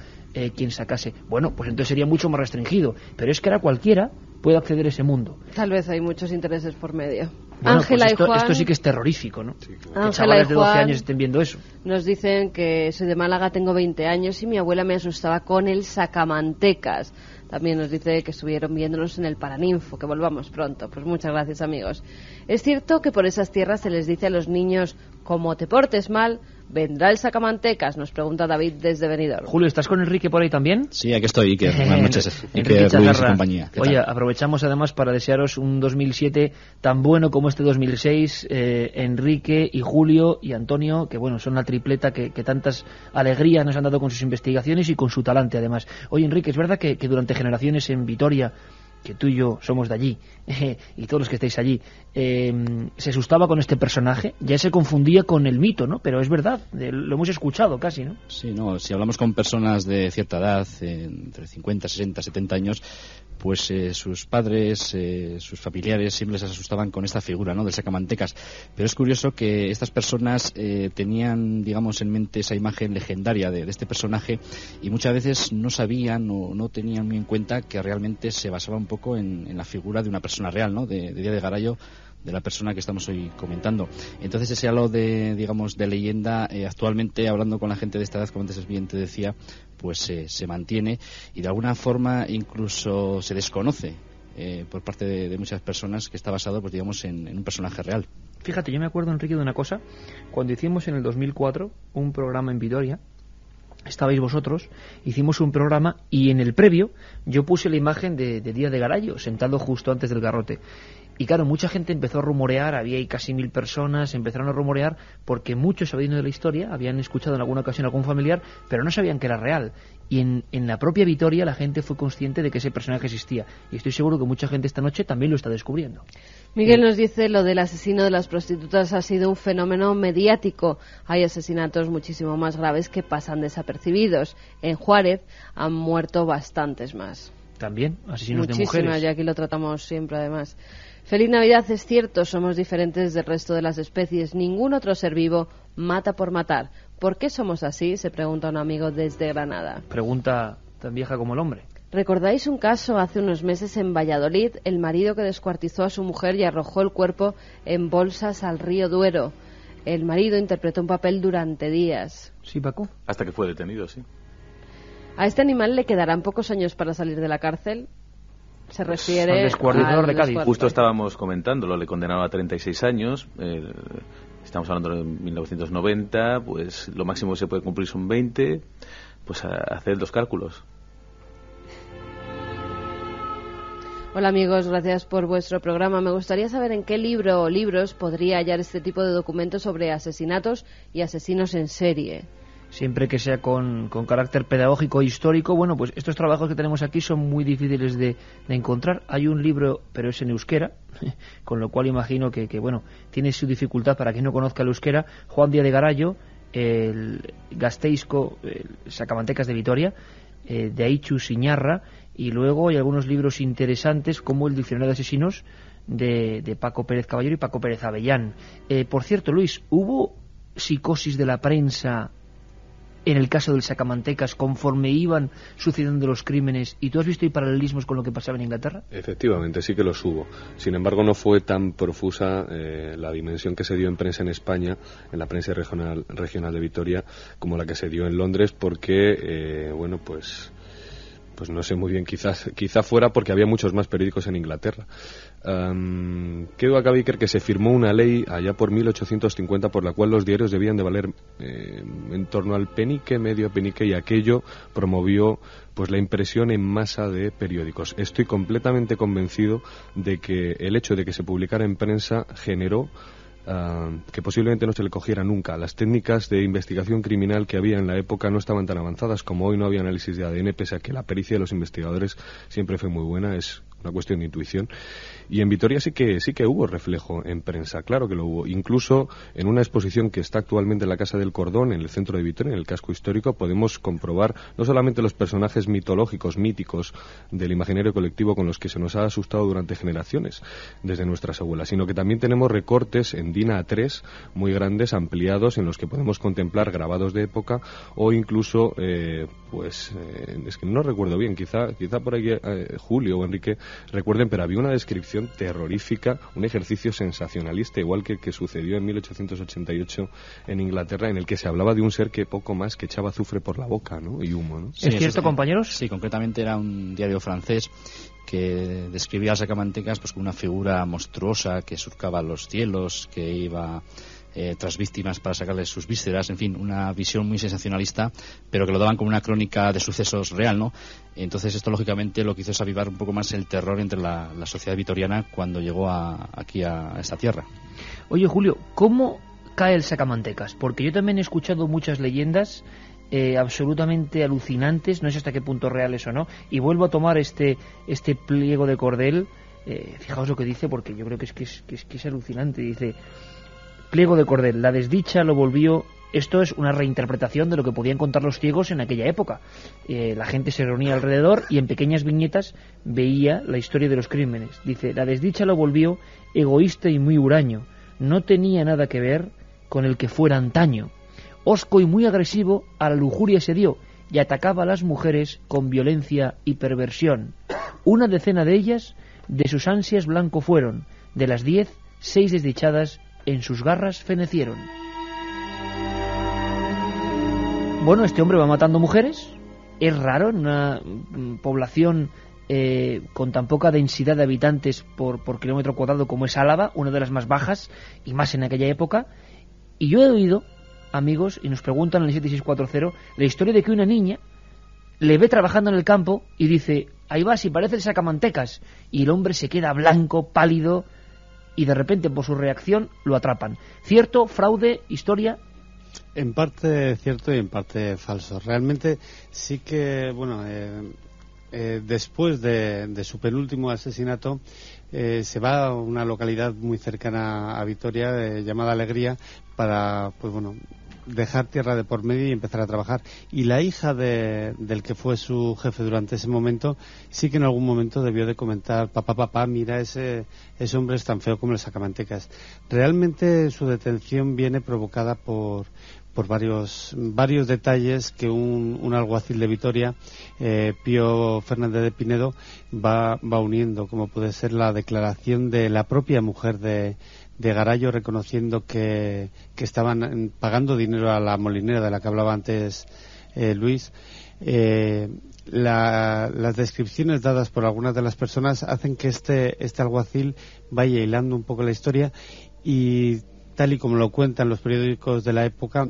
quien sacase. Bueno, pues entonces sería mucho más restringido. Pero es que ahora cualquiera puede acceder a ese mundo. Tal vez hay muchos intereses por medio. Bueno, Ángela pues y Juan... esto sí que es terrorífico, ¿no? Sí, claro. Que Ángela chavales y de 12 Juan años estén viendo eso. Nos dicen que soy de Málaga, tengo 20 años y mi abuela me asustaba con el sacamantecas. También nos dice que estuvieron viéndonos en el Paraninfo, que volvamos pronto. Pues muchas gracias, amigos. Es cierto que por esas tierras se les dice a los niños, como te portes mal, vendrá el sacamantecas, nos pregunta David desde Benidorm. Julio, ¿estás con Enrique por ahí también? Sí, aquí estoy, Iker. Buenas noches. Enrique Ruiz y compañía. Oye, aprovechamos además para desearos un 2007 tan bueno como este 2006. Enrique y Julio y Antonio, que bueno, son la tripleta que tantas alegrías nos han dado con sus investigaciones y con su talante además. Oye, Enrique, es verdad que durante generaciones en Vitoria, que tú y yo somos de allí, y todos los que estáis allí, se asustaba con este personaje, ya se confundía con el mito, ¿no? Pero es verdad, lo hemos escuchado casi, ¿no? Sí, no, si hablamos con personas de cierta edad, entre 50, 60, 70 años, pues sus padres, sus familiares siempre les asustaban con esta figura, ¿no?, del sacamantecas. Pero es curioso que estas personas tenían, digamos, en mente esa imagen legendaria de este personaje y muchas veces no sabían o no tenían muy en cuenta que realmente se basaba un poco en la figura de una persona real, ¿no?, de Día de Garallo, de la persona que estamos hoy comentando. Entonces ese halo de, digamos, de leyenda, actualmente hablando con la gente de esta edad, como antes bien te decía, pues se mantiene y de alguna forma incluso se desconoce por parte de muchas personas que está basado, pues digamos, en un personaje real. Fíjate, yo me acuerdo, Enrique, de una cosa. Cuando hicimos en el 2004 un programa en Vitoria, estabais vosotros, hicimos un programa y en el previo yo puse la imagen de Día de Garallo sentado justo antes del garrote. Y claro, mucha gente empezó a rumorear, había ahí casi 1000 personas, empezaron a rumorear porque muchos sabiendo de la historia, habían escuchado en alguna ocasión a algún familiar, pero no sabían que era real. Y en la propia Vitoria la gente fue consciente de que ese personaje existía. Y estoy seguro que mucha gente esta noche también lo está descubriendo. Miguel nos dice, lo del asesino de las prostitutas ha sido un fenómeno mediático. Hay asesinatos muchísimo más graves que pasan desapercibidos. En Juárez han muerto bastantes más. También, asesinos muchísimas, de mujeres. Y aquí lo tratamos siempre además. Feliz Navidad, es cierto, somos diferentes del resto de las especies. Ningún otro ser vivo mata por matar. ¿Por qué somos así?, se pregunta un amigo desde Granada. Pregunta tan vieja como el hombre. ¿Recordáis un caso hace unos meses en Valladolid? El marido que descuartizó a su mujer y arrojó el cuerpo en bolsas al río Duero. El marido interpretó un papel durante días. Sí, Paco. Hasta que fue detenido, sí. ¿A este animal le quedarán pocos años para salir de la cárcel? Se refiere al descuartizador de Cádiz. Justo estábamos comentándolo, le condenaron a 36 años. Estamos hablando de 1990, pues lo máximo que se puede cumplir son 20. Pues a hacer los cálculos. Hola amigos, gracias por vuestro programa. Me gustaría saber en qué libro o libros podría hallar este tipo de documentos sobre asesinatos y asesinos en serie. Siempre que sea con carácter pedagógico e histórico. Bueno, pues estos trabajos que tenemos aquí son muy difíciles de encontrar. Hay un libro, pero es en euskera, con lo cual imagino que bueno, tiene su dificultad para quien no conozca el euskera. Juan Díaz de Garallo, el Gasteizko, el Sacamantecas de Vitoria, de Aichu Siñarra, y luego hay algunos libros interesantes como el Diccionario de Asesinos de Paco Pérez Caballero y Paco Pérez Avellán. Por cierto, Luis, ¿hubo psicosis de la prensa en el caso del Sacamantecas conforme iban sucediendo los crímenes, y tú has visto ahí paralelismos con lo que pasaba en Inglaterra? Efectivamente, sí que los hubo. Sin embargo, no fue tan profusa la dimensión que se dio en prensa en España, en la prensa regional de Vitoria, como la que se dio en Londres, porque, pues no sé muy bien, quizá fuera porque había muchos más periódicos en Inglaterra. ¿Qué duda cabe, Iker, que se firmó una ley allá por 1850 por la cual los diarios debían de valer en torno al penique, medio penique, y aquello promovió pues la impresión en masa de periódicos. Estoy completamente convencido de que el hecho de que se publicara en prensa generó que posiblemente no se le cogiera nunca. Las técnicas de investigación criminal que había en la época no estaban tan avanzadas como hoy. No había análisis de ADN, pese a que la pericia de los investigadores siempre fue muy buena. Es una cuestión de intuición. Y en Vitoria sí que hubo reflejo en prensa, claro que lo hubo. Incluso en una exposición que está actualmente en la Casa del Cordón, en el centro de Vitoria, en el casco histórico, podemos comprobar no solamente los personajes mitológicos, míticos del imaginario colectivo con los que se nos ha asustado durante generaciones desde nuestras abuelas, sino que también tenemos recortes en DIN A3 muy grandes, ampliados, en los que podemos contemplar grabados de época o incluso, es que no recuerdo bien, quizá por aquí Julio o Enrique recuerden, pero había una descripción terrorífica, un ejercicio sensacionalista, igual que el que sucedió en 1888 en Inglaterra, en el que se hablaba de un ser que poco más que echaba azufre por la boca, ¿no? Y humo, ¿no? Sí, ¿es cierto, compañeros? Sí, concretamente era un diario francés que describía a Sacamantecas pues como una figura monstruosa que surcaba los cielos, que iba tras víctimas para sacarles sus vísceras, en fin, una visión muy sensacionalista, pero que lo daban como una crónica de sucesos real, ¿no? Entonces esto lógicamente lo que hizo es avivar un poco más el terror entre la sociedad vitoriana cuando llegó aquí a esta tierra. Oye, Julio, ¿cómo cae el Sacamantecas? Porque yo también he escuchado muchas leyendas absolutamente alucinantes, no sé hasta qué punto reales o no, y vuelvo a tomar este pliego de cordel. Fijaos lo que dice, porque yo creo que es alucinante. Dice: pliego de cordel, la desdicha lo volvió. Esto es una reinterpretación de lo que podían contar los ciegos en aquella época. La gente se reunía alrededor y en pequeñas viñetas veía la historia de los crímenes. Dice: la desdicha lo volvió egoísta y muy huraño. No tenía nada que ver con el que fuera antaño. Hosco y muy agresivo a la lujuria se dio y atacaba a las mujeres con violencia y perversión. 1 decena de ellas de sus ansias blanco fueron. De las 10, 6 desdichadas en sus garras fenecieron. Bueno, este hombre va matando mujeres. Es raro en una población con tan poca densidad de habitantes por kilómetro cuadrado como es Álava, una de las más bajas, y más en aquella época. Y yo he oído, amigos, y nos preguntan en el 7640, la historia de que una niña le ve trabajando en el campo y dice: ahí va, si parece el Sacamantecas. Y el hombre se queda blanco, pálido, y de repente por su reacción lo atrapan. ¿Cierto? ¿Fraude? ¿Historia? En parte cierto y en parte falso. Realmente sí que, después de su penúltimo asesinato, se va a una localidad muy cercana a Vitoria, llamada Alegría, para, dejar tierra de por medio y empezar a trabajar. Y la hija del que fue su jefe durante ese momento sí que en algún momento debió de comentar: papá, mira, ese hombre es tan feo como el Sacamantecas. Realmente su detención viene provocada por varios detalles que un alguacil de Vitoria, Pío Fernández de Pinedo, va uniendo, como puede ser la declaración de la propia mujer de Garallo, reconociendo que estaban pagando dinero a la molinera de la que hablaba antes Luis. Las descripciones dadas por algunas de las personas hacen que este alguacil vaya hilando un poco la historia, y tal y como lo cuentan los periódicos de la época,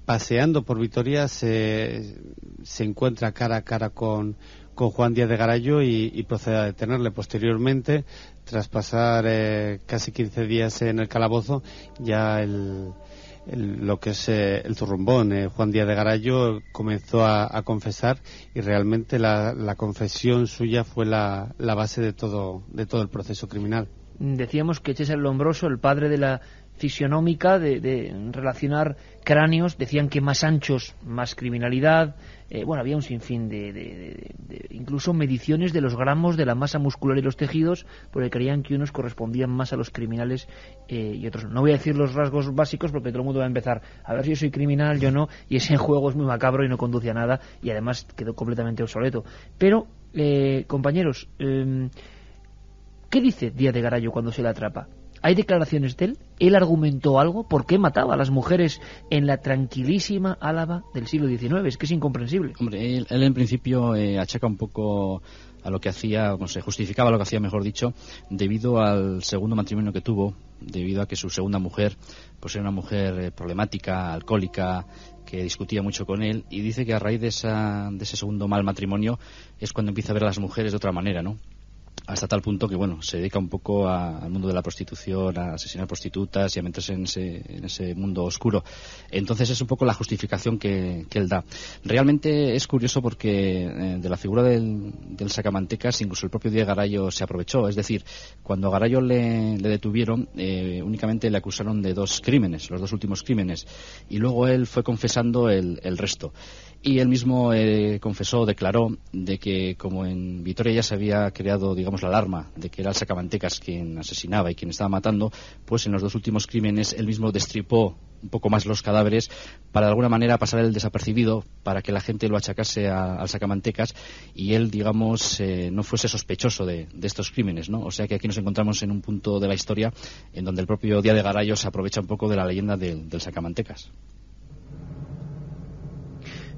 paseando por Vitoria se encuentra cara a cara con Juan Díaz de Garallo y procede a detenerle. Posteriormente, tras pasar casi 15 días en el calabozo, ya lo que es el zurrumbón, Juan Díaz de Garallo, comenzó a confesar, y realmente la confesión suya fue la base de todo el proceso criminal. Decíamos que César Lombroso, el padre de la fisionómica de relacionar cráneos. Decían que más anchos, más criminalidad. Bueno, había un sinfín de incluso mediciones de los gramos de la masa muscular y los tejidos, porque creían que unos correspondían más a los criminales y otros no. No voy a decir los rasgos básicos porque todo el mundo va a empezar a ver si yo soy criminal, yo no, y ese juego es muy macabro y no conduce a nada, y además quedó completamente obsoleto. Pero, compañeros, ¿qué dice Díaz de Garay cuando se le atrapa? ¿Hay declaraciones de él? ¿Él argumentó algo? ¿Por qué mataba a las mujeres en la tranquilísima Álava del siglo XIX? Es que es incomprensible. Hombre, él en principio achaca un poco a lo que hacía, no sé, justificaba lo que hacía, mejor dicho, debido al segundo matrimonio que tuvo, debido a que su segunda mujer pues era una mujer problemática, alcohólica, que discutía mucho con él, y dice que a raíz de ese segundo mal matrimonio es cuando empieza a ver a las mujeres de otra manera, ¿no? Hasta tal punto que, bueno, se dedica un poco al mundo de la prostitución, a asesinar prostitutas y a meterse en ese mundo oscuro. Entonces es un poco la justificación que él da. Realmente es curioso porque de la figura del sacamantecas incluso el propio Díaz Garay se aprovechó. Es decir, cuando a Garay le detuvieron, únicamente le acusaron de 2 crímenes, los 2 últimos crímenes, y luego él fue confesando el resto. Y él mismo confesó, declaró, de que como en Vitoria ya se había creado, digamos, la alarma de que era el sacamantecas quien asesinaba y quien estaba matando, pues en los 2 últimos crímenes él mismo destripó un poco más los cadáveres para de alguna manera pasar el desapercibido, para que la gente lo achacase al sacamantecas y él, digamos, no fuese sospechoso de estos crímenes, ¿no? O sea que aquí nos encontramos en un punto de la historia en donde el propio Díaz de Garay se aprovecha un poco de la leyenda del sacamantecas.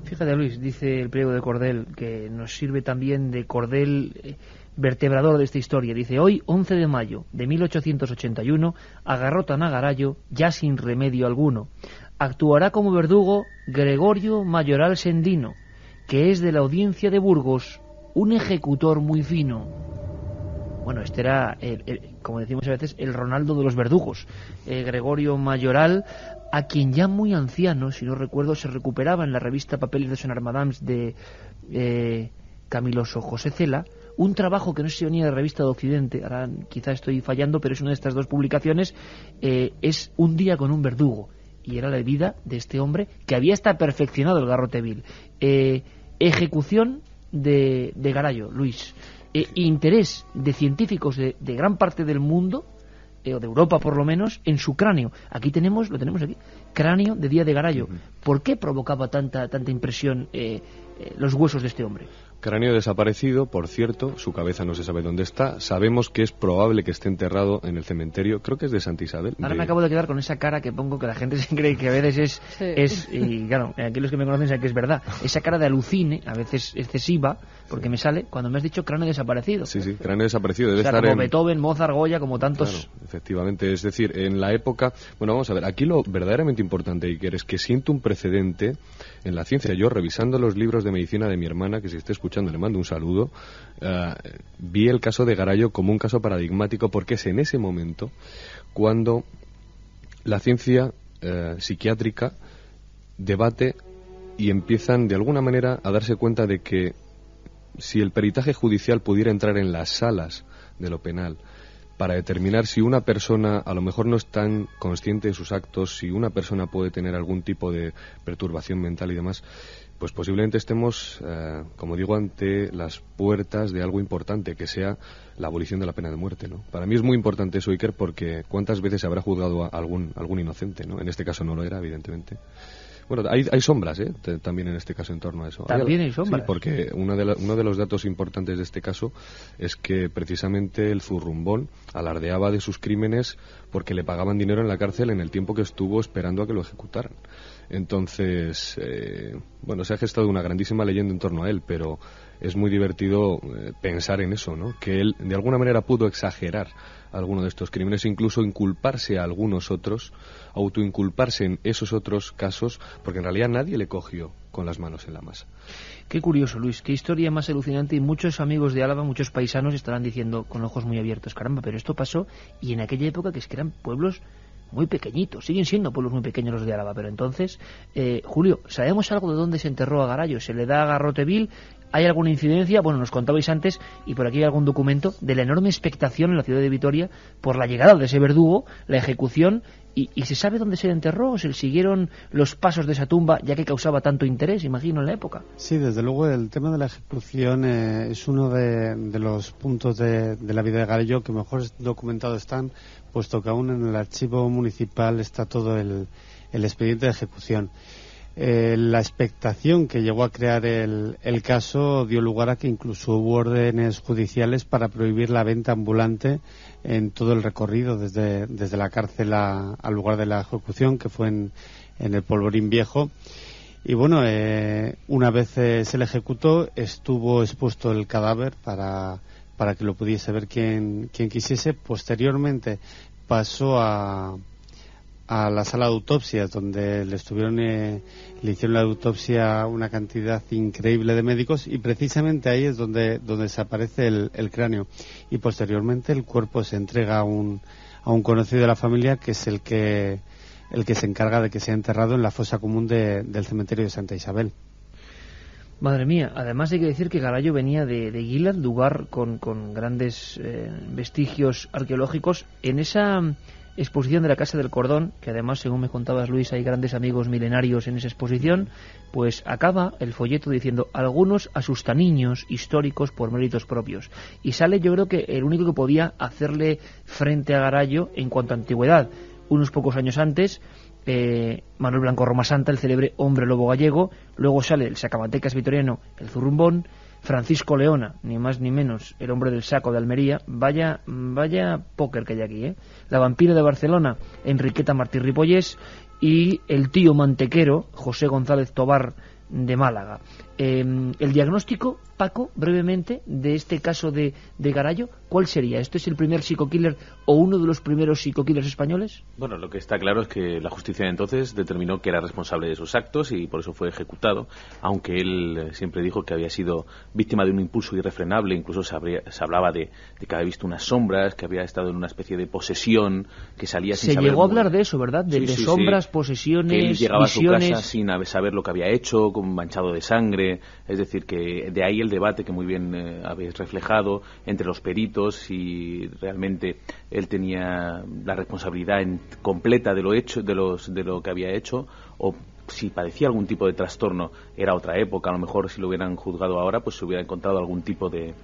Fíjate, Luis, dice el pliego de cordel, que nos sirve también de cordel vertebrador de esta historia. Dice: hoy, 11 de mayo de 1881, agarrotan a Garayo ya sin remedio alguno. Actuará como verdugo Gregorio Mayoral Sendino, que es de la audiencia de Burgos, un ejecutor muy fino. Bueno, este era, como decimos a veces, el Ronaldo de los verdugos. Gregorio Mayoral, a quien ya muy anciano, si no recuerdo, se recuperaba en la revista Papeles de Son Armadams de Camiloso José Cela, un trabajo que no sé si venía de la revista de Occidente, ahora quizá estoy fallando, pero es una de estas 2 publicaciones, es Un día con un verdugo, y era la vida de este hombre que había hasta perfeccionado el garrote vil. Ejecución de Garayo, Luis. Interés de científicos de gran parte del mundo, o de Europa por lo menos, en su cráneo. Aquí lo tenemos aquí, cráneo de Díaz de Garay. ¿Por qué provocaba tanta impresión los huesos de este hombre? Cráneo desaparecido, por cierto, su cabeza no se sabe dónde está. Sabemos que es probable que esté enterrado en el cementerio, creo que es de Santa Isabel. Ahora me acabo de quedar con esa cara que pongo, que la gente se cree que a veces es y claro, aquí los que me conocen saben que es verdad. Esa cara de alucine, a veces excesiva, porque me sale cuando me has dicho cráneo desaparecido. Sí, cráneo desaparecido. Debe estar como Beethoven, Mozart, Goya, como tantos. Claro, efectivamente, es decir, en la época... Bueno, vamos a ver, aquí lo verdaderamente importante, Iker, es que siento un precedente en la ciencia. Yo, revisando los libros de medicina de mi hermana, que si está escuchando le mando un saludo, vi el caso de Garayo como un caso paradigmático, porque es en ese momento cuando la ciencia psiquiátrica debate y empiezan de alguna manera a darse cuenta de que si el peritaje judicial pudiera entrar en las salas de lo penal para determinar si una persona a lo mejor no es tan consciente de sus actos, si una persona puede tener algún tipo de perturbación mental y demás, pues posiblemente estemos, como digo, ante las puertas de algo importante, que sea la abolición de la pena de muerte, ¿no? Para mí es muy importante eso, Iker, porque ¿cuántas veces se habrá juzgado a algún inocente, ¿no? En este caso no lo era, evidentemente. Bueno, hay sombras, también en este caso en torno a eso. También hay sombras. Sí, porque uno de los datos importantes de este caso es que precisamente el zurrumbón alardeaba de sus crímenes porque le pagaban dinero en la cárcel en el tiempo que estuvo esperando a que lo ejecutaran. Entonces, se ha gestado una grandísima leyenda en torno a él, pero es muy divertido pensar en eso, ¿no? Que él de alguna manera pudo exagerar alguno de estos crímenes, incluso inculparse a algunos otros, autoinculparse en esos otros casos, porque en realidad nadie le cogió con las manos en la masa. Qué curioso, Luis, qué historia más alucinante, y muchos amigos de Álava, muchos paisanos estarán diciendo con ojos muy abiertos, caramba, pero esto pasó, y en aquella época que eran pueblos muy pequeñitos, siguen siendo pueblos muy pequeños los de Álava, pero entonces, Julio, ¿sabemos algo de dónde se enterró a Garayo? ¿Se le da a garrote vil? ¿Hay alguna incidencia? Bueno, nos contabais antes, y por aquí hay algún documento, de la enorme expectación en la ciudad de Vitoria por la llegada de ese verdugo, la ejecución, y ¿se sabe dónde se enterró? ¿Se siguieron los pasos de esa tumba, ya que causaba tanto interés, imagino, en la época? Sí, desde luego el tema de la ejecución es uno de los puntos de la vida de Garello que mejor documentados están, puesto que aún en el archivo municipal está todo el expediente de ejecución. La expectación que llegó a crear el caso dio lugar a que incluso hubo órdenes judiciales para prohibir la venta ambulante en todo el recorrido desde la cárcel al lugar de la ejecución, que fue en el Polvorín Viejo. Y bueno, una vez se le ejecutó, estuvo expuesto el cadáver para que lo pudiese ver quien quisiese. Posteriormente pasó a la sala de autopsias, donde le hicieron la autopsia una cantidad increíble de médicos, y precisamente ahí es donde desaparece el cráneo, y posteriormente el cuerpo se entrega a un conocido de la familia, que es el que se encarga de que sea enterrado en la fosa común del cementerio de Santa Isabel. Madre mía, además hay que decir que Garallo venía de Gilat, lugar con grandes vestigios arqueológicos. En esa exposición de la Casa del Cordón, que además, según me contabas, Luis, hay grandes amigos milenarios en esa exposición, pues acaba el folleto diciendo: algunos asustaniños históricos por méritos propios. Y sale, yo creo que el único que podía hacerle frente a Garallo en cuanto a antigüedad. Unos pocos años antes, Manuel Blanco Romasanta, el célebre hombre lobo gallego. Luego sale el sacamantecas vitoriano, el zurrumbón. Francisco Leona, ni más ni menos, el hombre del saco de Almería. Vaya póker que hay aquí, ¿eh? La vampira de Barcelona, Enriqueta Martí Ripollés. Y el tío mantequero, José González Tobar, de Málaga. El diagnóstico, Paco, brevemente, de este caso de Garallo, ¿cuál sería? ¿Esto es el primer psico-killer o uno de los primeros psico-killers españoles? Bueno, lo que está claro es que la justicia de entonces determinó que era responsable de sus actos y por eso fue ejecutado, aunque él siempre dijo que había sido víctima de un impulso irrefrenable. Incluso se hablaba de que había visto unas sombras, que había estado en una especie de posesión, que salía sin saber... Se llegó a hablar de eso, ¿verdad? De sombras, posesiones, que él llegaba visiones... a su casa sin saber lo que había hecho, con manchado de sangre. Es decir, que de ahí el debate que muy bien habéis reflejado entre los peritos, si realmente él tenía la responsabilidad completa de lo hecho, de lo que había hecho, o si padecía algún tipo de trastorno. Era otra época, a lo mejor si lo hubieran juzgado ahora, pues se hubiera encontrado algún tipo de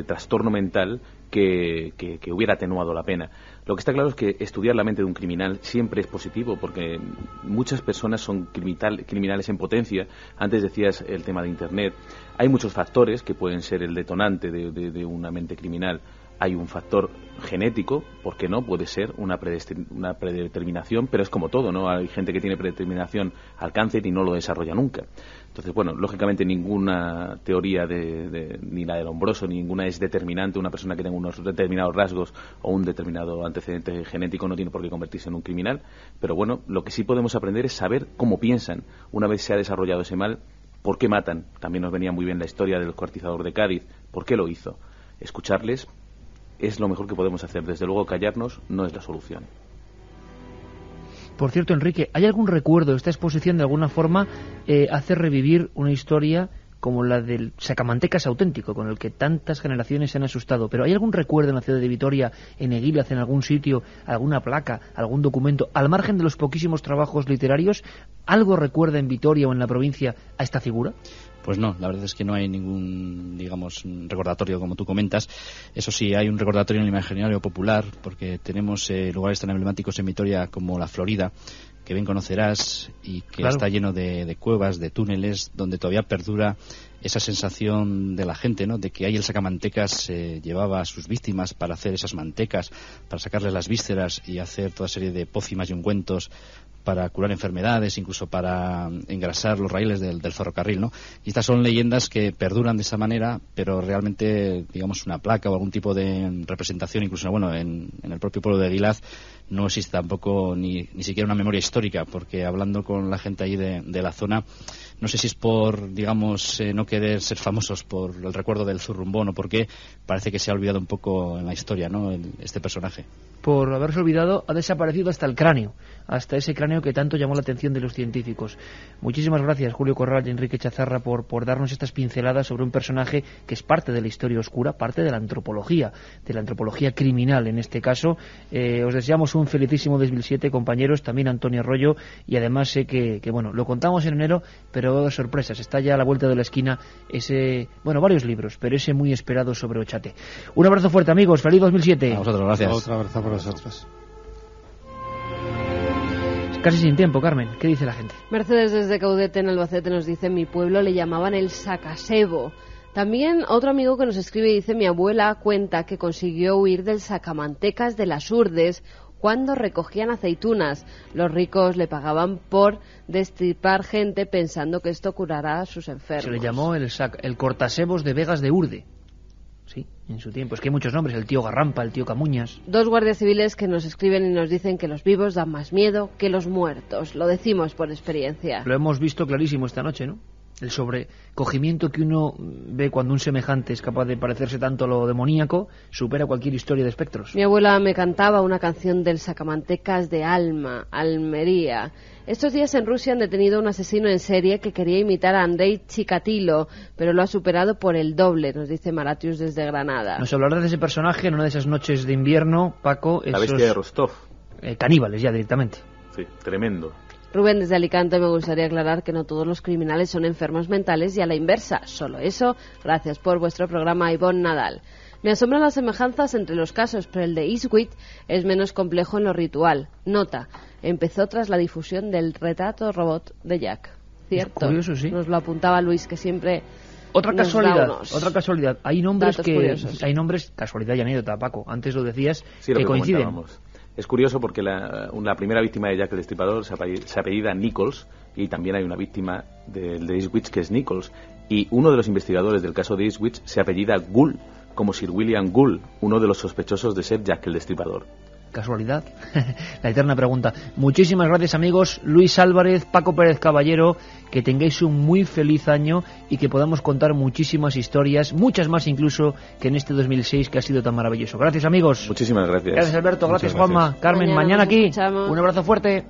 trastorno mental que hubiera atenuado la pena. Lo que está claro es que estudiar la mente de un criminal siempre es positivo, porque muchas personas son criminales en potencia. Antes decías el tema de Internet. Hay muchos factores que pueden ser el detonante de una mente criminal. Hay un factor genético, ¿por qué no? Puede ser una predeterminación, pero es como todo, ¿no? Hay gente que tiene predeterminación al cáncer y no lo desarrolla nunca. Entonces, bueno, lógicamente ninguna teoría ni la del Lombroso, ninguna es determinante. Una persona que tenga unos determinados rasgos o un determinado antecedente genético no tiene por qué convertirse en un criminal. Pero bueno, lo que sí podemos aprender es saber cómo piensan. Una vez se ha desarrollado ese mal, ¿por qué matan? También nos venía muy bien la historia del cuartizador de Cádiz. ¿Por qué lo hizo? Escucharles es lo mejor que podemos hacer. Desde luego, callarnos no es la solución. Por cierto, Enrique, ¿hay algún recuerdo? Esta exposición de alguna forma hace revivir una historia como la del sacamantecas auténtico, con el que tantas generaciones se han asustado. Pero ¿hay algún recuerdo en la ciudad de Vitoria, en Eguílaz, en algún sitio, alguna placa, algún documento, al margen de los poquísimos trabajos literarios? ¿Algo recuerda en Vitoria o en la provincia a esta figura? Pues no, la verdad es que no hay ningún, recordatorio como tú comentas. Eso sí, hay un recordatorio en el imaginario popular, porque tenemos lugares tan emblemáticos en Vitoria como la Florida, que bien conocerás, y que está lleno de cuevas, de túneles, donde todavía perdura esa sensación de la gente, ¿no?, de que ahí el sacamantecas llevaba a sus víctimas para hacer esas mantecas, para sacarles las vísceras y hacer toda serie de pócimas y ungüentos para curar enfermedades, incluso para engrasar los raíles del ferrocarril, ¿no? Y estas son leyendas que perduran de esa manera, pero realmente, digamos, una placa o algún tipo de representación, incluso, bueno, en el propio pueblo de Eguílaz no existe tampoco ni siquiera una memoria histórica, porque hablando con la gente ahí de la zona, No sé si es por, digamos, no querer ser famosos por el recuerdo del zurrumbón o por qué parece que se ha olvidado un poco en la historia, ¿no?, este personaje. Por haberse olvidado, ha desaparecido hasta el cráneo, hasta ese cráneo que tanto llamó la atención de los científicos. Muchísimas gracias, Julio Corral y Enrique Chazarra, por darnos estas pinceladas sobre un personaje que es parte de la historia oscura, parte de la antropología criminal en este caso. Os deseamos un felicísimo 2007, compañeros, también Antonio Arroyo, y además sé que bueno, lo contamos en enero, pero dos sorpresas, está ya a la vuelta de la esquina varios libros, pero ese muy esperado sobre Ochate. Un abrazo fuerte, amigos, feliz 2007. A vosotros, gracias. Otro abrazo para vosotros. Casi sin tiempo, Carmen, ¿qué dice la gente? Mercedes desde Caudete en Albacete nos dice: en mi pueblo le llamaban el sacasebo. También otro amigo que nos escribe dice: mi abuela cuenta que consiguió huir del sacamantecas de las Urdes cuando recogían aceitunas. Los ricos le pagaban por destripar gente pensando que esto curará a sus enfermos. Se le llamó el cortasebos de Vegas de Urde. Sí, en su tiempo. Es que hay muchos nombres, el tío Garrampa, el tío Camuñas. Dos guardias civiles que nos escriben y nos dicen que los vivos dan más miedo que los muertos. Lo decimos por experiencia. Lo hemos visto clarísimo esta noche, ¿no? El sobrecogimiento que uno ve cuando un semejante es capaz de parecerse tanto a lo demoníaco supera cualquier historia de espectros. Mi abuela me cantaba una canción del sacamantecas de Alma, Almería. Estos días en Rusia han detenido a un asesino en serie que quería imitar a Andrei Chikatilo, pero lo ha superado por el doble, nos dice Maratius desde Granada. Nos hablará de ese personaje en una de esas noches de invierno, Paco. La bestia de Rostov. Caníbales ya directamente. Sí, tremendo. Rubén desde Alicante: me gustaría aclarar que no todos los criminales son enfermos mentales y a la inversa. Solo eso. Gracias por vuestro programa, Ivonne Nadal. Me asombran las semejanzas entre los casos, pero el de Eastwick es menos complejo en lo ritual. Nota: empezó tras la difusión del retrato robot de Jack. Cierto. Es curioso, sí. Nos lo apuntaba Luis, que siempre... Otra casualidad. Hay nombres curiosos. Hay nombres, casualidad y anécdota, Paco. Antes lo decías, sí, que coinciden. Es curioso porque la primera víctima de Jack el Destripador se apellida Nichols, y también hay una víctima de Eastwick que es Nichols. Y uno de los investigadores del caso de Eastwick se apellida Gould, como Sir William Gould, uno de los sospechosos de ser Jack el Destripador. ¿Casualidad? La eterna pregunta. Muchísimas gracias, amigos. Luis Álvarez, Paco Pérez Caballero, que tengáis un muy feliz año y que podamos contar muchísimas historias, muchas más incluso que en este 2006 que ha sido tan maravilloso. Gracias, amigos. Muchísimas gracias. Gracias, Alberto. Gracias, Juanma. Carmen, mañana aquí. Un abrazo fuerte.